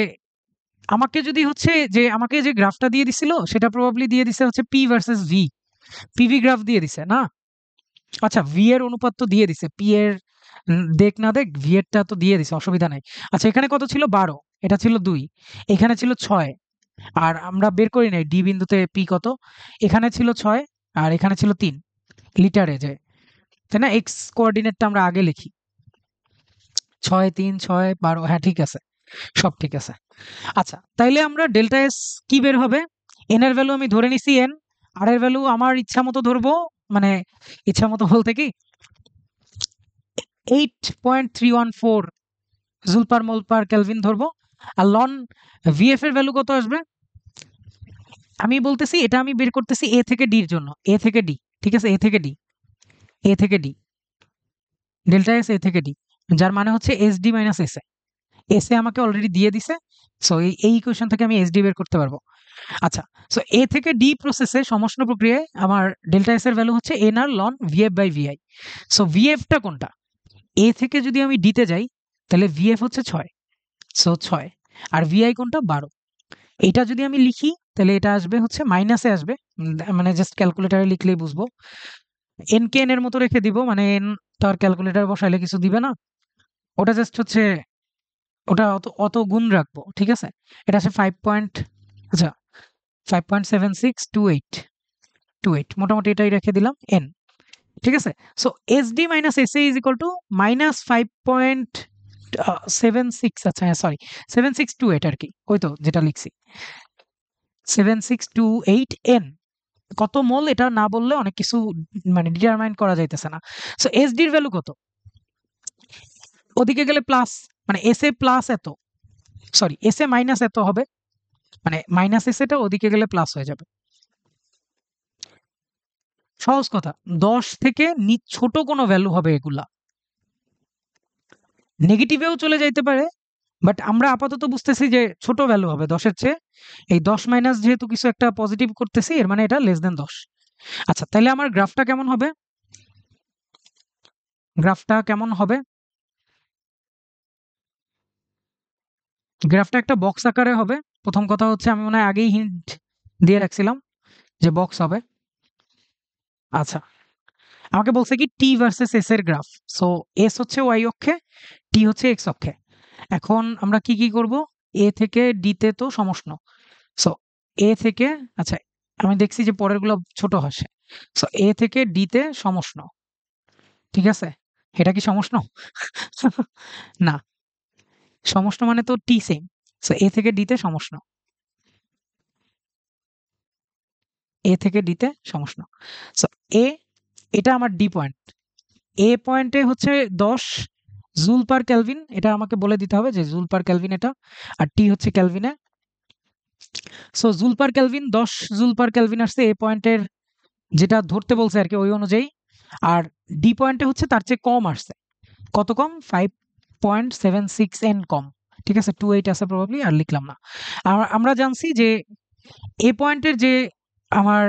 আমাকে যদি হচ্ছে যে আমাকে যে গ্রাফটা দিয়ে দিছিল সেটা প্রবাবলি দিয়ে দিছে হচ্ছে P versus V, PV graph দিয়ে দিছে না। আচ্ছা, ভি এর অনুপাত তো দিয়ে দিছে, পি এর দেখ না দেখ ভি এরটা তো দিয়ে দিছে, অসুবিধা নাই। আচ্ছা, এখানে কত ছিল 12, এটা ছিল 2, এখানে ছিল 6, আর আমরা বের করি নাই ডি বিন্দুতে পি কত, এখানে ছিল 6 আর এখানে ছিল 3 লিটারে, যে তাই না, এক্স কোঅর্ডিনেটটা আমরা আগে লিখি, 6 3 6 12, হ্যাঁ ঠিক আছে, সব ঠিক আছে। আচ্ছা, তাইলে আমরা ডেল্টা এস কি বের হবে, এন এর ভ্যালু আমি ধরে নিছি এন, আর এর ভ্যালু আমার ইচ্ছা মতো ধরবো, মানে ইচ্ছা মতো বলতে কি 8.314 জুল পার মোল পার কেলভিন ধরবো। আর লন ভিএফ এর ভ্যালু কত আসবে, আমি বলতেছি এটা আমি বের করতেছি এ থেকে ডির জন্য, এ থেকে ডি। ঠিক আছে, এ থেকে ডি, এ থেকে ডি, ডেল্টা এস এ থেকে ডি, যার মানে হচ্ছে S D minus S A. S A আমাকে অলরেডি দিয়ে দিছে, সো এই ইকুয়েশন থেকে আমি এস ডি বের করতে পারবো। আচ্ছা, সো এ থেকে ডি প্রসেসে সমষ্ণ প্রক্রিয়ায় আমার ডেল্টা এস এর ভ্যালু হচ্ছে N R ln VF by VI. So ভিএফটা কোনটা, এ থেকে যদি আমি ডিতে যাই তাহলে ভিএফ হচ্ছে 6, সো 6, আর ভিআই কোনটা 12। এটা যদি আমি লিখি তাহলে এটা আসবে হচ্ছে মাইনাসে আসবে, মানে জাস্ট ক্যালকুলেটারে লিখলেই বুঝবো। এন কে এন এর মতো রেখে দিব, মানে এন তো আর ক্যালকুলেটার বসাইলে কিছু দিবে না, ওটা জাস্ট হচ্ছে ওটা অত অত গুণ রাখবো। ঠিক আছে, এটা আছে 5 পয়েন্ট, আচ্ছা 5.7628, মোটামুটি এটাই রেখে দিলাম এন। ঠিক আছে, so S D minus S A is equal to minus 5.7628 76, আচ্ছা হ্যাঁ সরি 7628 আর কি, ওই তো যেটা লিখছি 7628N। কত মোল এটা না বললে অনেক কিছু মানে ডিটারমাইন করা যাইতেছে না। সো এসডির ভ্যালু কত? ওদিকে গেলে প্লাস, মানে এস এ প্লাস এত, সরি এস এ মাইনাস এত হবে, মানে মাইনাস এস এটা ওদিকে গেলে প্লাস হয়ে যাবে। সহজ কথা, 10 থেকে ছোট কোনো ভ্যালু হবে এগুলা, নেগেটিভেও চলে যাইতে পারে, বাট আমরা আপাতত বুঝতেছি যে ছোট ভ্যালু হবে 10-এর চেয়ে। এই 10 মাইনাস যেহেতু কিছু একটা পজিটিভ করতেছি, এর মানে এটা লেস দেন 10। আচ্ছা তাহলে আমার গ্রাফটা কেমন হবে? গ্রাফটা কেমন হবে? গ্রাফটা একটা বক্স আকারে হবে। প্রথম কথা হচ্ছে আমি মনে হয় আগেই হিন্ট দিয়ে রাখছিলাম যে বক্স হবে। আচ্ছা, আমাকে বলছে কি টি ভার্সেস এস এর গ্রাফ। সো এস হচ্ছে ওয়াই অক্ষে, টি হচ্ছে এক্স অক্ষে। এখন আমরা কি কি করব? এ থেকে ডি তে তো সমষ্ণ। সো এ থেকে, আচ্ছা আমি দেখছি যে পরেরগুলো ছোট আসে। সো এ থেকে ডি তে সমষ্ণ, ঠিক আছে? এটা কি সমষ্ণ? না, সমষ্ণ মানে তো টি সেম। সো এ থেকে ডি তে সমষ্ণ, এ থেকে ডি তে সমষ্ণ। সো এ, এটা আমার ডি পয়েন্ট। এ পয়েন্টে হচ্ছে 10 জুল পার কেলভিন, এটা আমাকে বলে দিতে হবে যে জুল পার কেলভিন এটা, আর টি হচ্ছে কেলভিনে। So joule per kelvin, 10 joule per kelvin আসছে এ পয়েন্টের, যেটা ধরতে বলছে আর কি ওই অনুযায়ী। আর ডি পয়েন্টে হচ্ছে তার চেয়ে কম আসছে। কত কম? 5.76 এন কম, ঠিক আছে? 28 আছে প্রবাবলি, আর লিখলাম না। আমরা জানছি যে এ পয়েন্টের যে আমার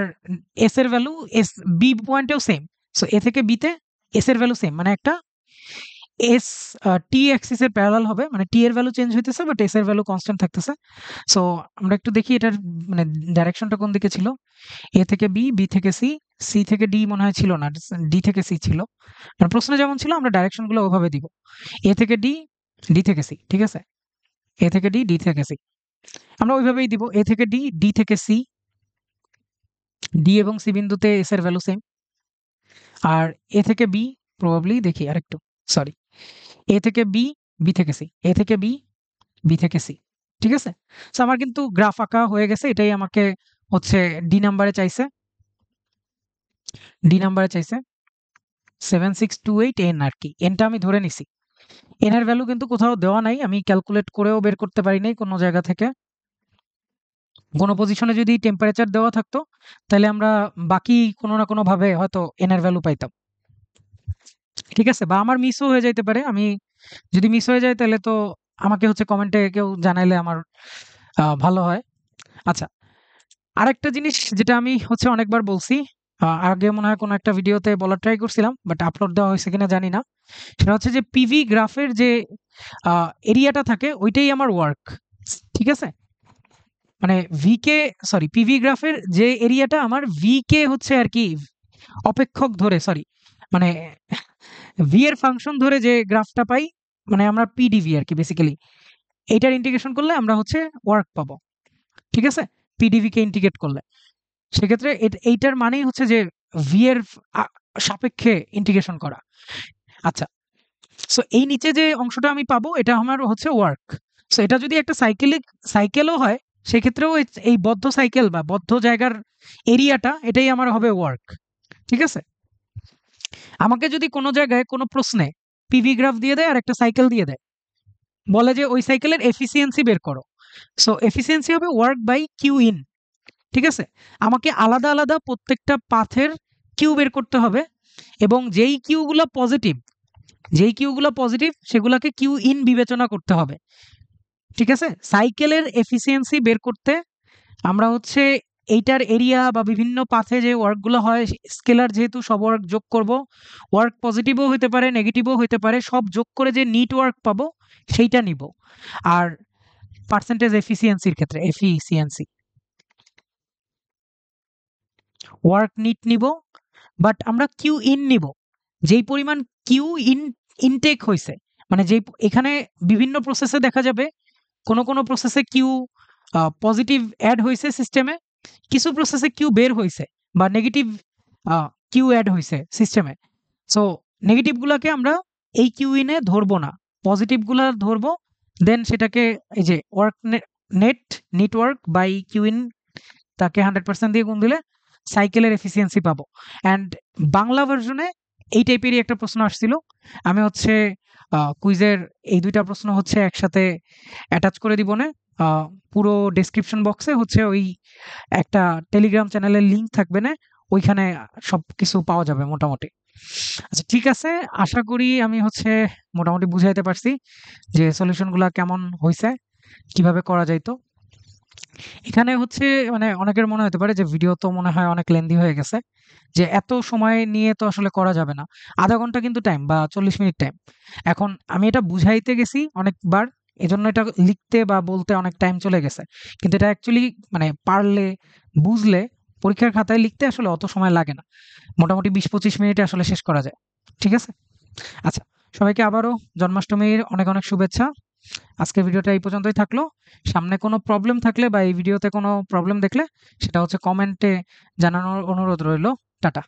এস এর ভ্যালু, এস বি পয়েন্টেও সেম। সো এ থেকে বি তে এস এর ভ্যালু সেম, মানে একটা এস টি অ্যাক্সিস এর প্যারালাল হবে, মানে টি এর ভ্যালু চেঞ্জ হইতেছে বাট এস এর ভ্যালু কনস্ট্যান্ট থাকতেছে। সো আমরা একটু দেখি এটার মানে ডাইরেকশনটা কোন দিকে ছিল। এ থেকে বি, বি থেকে সি, সি থেকে ডি মনে হয় ছিল না, ডি থেকে সি ছিল। মানে প্রশ্ন যেমন ছিল আমরা ডাইরেকশন গুলো ওভাবে দিব, এ থেকে ডি, ডি থেকে সি, ঠিক আছে? এ থেকে ডি, ডি থেকে সি, আমরা ওইভাবেই দিব। এ থেকে ডি, ডি থেকে সি, ডি এবং সি বিন্দুতে এস এর ভ্যালু সেম। আর এ থেকে বি, প্রবাবলি দেখি আরেকটু, সরি, এ থেকে বি, বি থেকে সি, এ থেকে বি, বি থেকে সি, ঠিক আছে? সো আমার কিন্তু গ্রাফ আঁকা হয়ে গেছে, এটাই আমাকে হচ্ছে ডি নাম্বারে চাইছে, ডি নাম্বারে চাইছে 7628 এন আর কি। এনটা আমি ধরে নিছি, এন এর ভ্যালু কিন্তু কোথাও দেওয়া নাই, আমি ক্যালকুলেট করেও বের করতে পারি নাই কোনো জায়গা থেকে। কোনো পজিশনে যদি টেম্পারেচার দেওয়া থাকতো তাহলে আমরা বাকি কোনো না কোনো ভাবে হয়তো এন এর ভ্যালু পাইতাম, ঠিক আছে? বা আমার মিসও হয়ে যাইতে পারে, আমি যদি মিস হয়ে যায় তাহলে তো আমাকে হচ্ছে কমেন্টে কেউ জানাইলে আমার ভালো হয়। আচ্ছা, আরেকটা জিনিস যেটা আমি হচ্ছে অনেকবার বলছি, আগে মনে হয় কোনো একটা ভিডিওতে বলার ট্রাই করছিলাম বাট আপলোড দেওয়া হয়েছে কিনা জানি না। সেটা হচ্ছে যে পিভি গ্রাফের যে এরিয়াটা থাকে ওইটাই আমার ওয়ার্ক, ঠিক আছে? মানে ভি কে, সরি পিভি গ্রাফের যে এরিয়াটা আমার ভি কে হচ্ছে আর কি অপেক্ষক ধরে, সরি মানে ভি এর ফাংশন ধরে যে গ্রাফটা পাই, মানে আমরা পিডিভি আর কি বেসিক্যালি, এইটার ইন্টিগ্রেশন করলে আমরা হচ্ছে ওয়ার্ক পাবো, ঠিক আছে? পিডিভি কে ইন্টিগ্রেট করলে সেক্ষেত্রে এইটার মানেই হচ্ছে যে ভি এর সাপেক্ষে ইন্টিগ্রেশন করা। আচ্ছা, সো এই নিচে যে অংশটা আমি পাবো এটা আমার হচ্ছে ওয়ার্ক। সো এটা যদি একটা সাইকেলও হয় সেক্ষেত্রেও এই বদ্ধ সাইকেল বা বদ্ধ জায়গার এরিয়াটা এটাই আমার হবে ওয়ার্ক, ঠিক আছে? আমাকে যদি কোনো জায়গায় কোনো প্রশ্নে পিভি গ্রাফ দিয়ে দেয় আর একটা সাইকেল দিয়ে দেয়, বলে যে ওই সাইকেলের এফিসিয়েন্সি বের করো, সো এফিসিয়েন্সি হবে ওয়ার্ক বাই কিউ ইন, ঠিক আছে? আমাকে আলাদা আলাদা প্রত্যেকটা পাথের কিউ বের করতে হবে, এবং যেই কিউগুলো পজিটিভ, যেই কিউগুলো পজিটিভ সেগুলোকে কিউ ইন বিবেচনা করতে হবে, ঠিক আছে? সাইকেলের এফিসিয়েন্সি বের করতে আমরা হচ্ছে এইটার এরিয়া বা বিভিন্ন পাথে যে ওয়ার্কগুলো হয়, স্কেলার যেহেতু সব ওয়ার্ক যোগ করব, ওয়ার্ক পজিটিভও হতে পারে নেগেটিভও হতে পারে, সব যোগ করে যে নিট ওয়ার্ক পাবো সেইটা নিব। আর পার্সেন্টেজ এফিসিয়েন্সির ক্ষেত্রে এফিসিয়েন্সি ওয়ার্ক নিট নিব, বাট আমরা কিউ ইন নিব, যেই পরিমাণ কিউ ইন ইনটেক হয়েছে, মানে যেই এখানে বিভিন্ন প্রসেসে দেখা যাবে কোনো কোনো প্রসেসে কিউ পজিটিভ অ্যাড হয়েছে সিস্টেমে, কিছু প্রসেসে কিউ বের হয়েছে বা নেগেটিভ কিউ অ্যাড হয়েছে সিস্টেমে। সো নেগেটিভগুলোকে আমরা এই কিউ ইনে ধরবো না, পজিটিভগুলা ধরবো, দেন সেটাকে এই যে নেটওয়ার্ক বাই কিউইন তাকে 100% দিয়ে গুণ দিলে সাইকেলের এফিসিয়েন্সি পাবো। অ্যান্ড বাংলা ভার্সনে এই টাইপেরই একটা প্রশ্ন আসছিল। আমি হচ্ছে কুইজের এই দুইটা প্রশ্ন হচ্ছে একসাথে অ্যাটাচ করে দিব না। পুরো ডেসক্রিপশন বক্সে হচ্ছে ওই একটা টেলিগ্রাম চ্যানেলের লিঙ্ক থাকবে না, ওইখানে সবকিছু পাওয়া যাবে মোটামুটি। আচ্ছা ঠিক আছে, আশা করি আমি হচ্ছে মোটামুটি বুঝাইতে পারছি যে সলিউশনগুলা কেমন হইছে, কিভাবে করা যাইতো। এখানে হচ্ছে মানে অনেকের মনে হতে পারে যে ভিডিও তো মনে হয় অনেক লেন্দি হয়ে গেছে, যে এত সময় নিয়ে তো আসলে করা যাবে না। আধা ঘন্টা কিন্তু টাইম বা 40 মিনিট টাইম। এখন আমি এটা বুঝাইতে গেছি অনেকবার, এজন্য এটা লিখতে বা বলতে অনেক টাইম চলে গেছে। কিন্তু এটা অ্যাকচুয়ালি মানে পারলে, বুঝলে পরীক্ষার খাতায় লিখতে আসলে অত সময় লাগে না। মোটামুটি 20-25 মিনিটে আসলে শেষ করা যায়। ঠিক আছে? আচ্ছা, সবাইকে আবারও জন্মাষ্টমীর অনেক অনেক শুভেচ্ছা। আজকের ভিডিওটা এই পর্যন্তই থাকলো। সামনে কোনো প্রবলেম থাকলে বা এই ভিডিওতে কোনো প্রবলেম দেখলে সেটা হচ্ছে কমেন্টে জানানোর অনুরোধ রইলো। টাটা।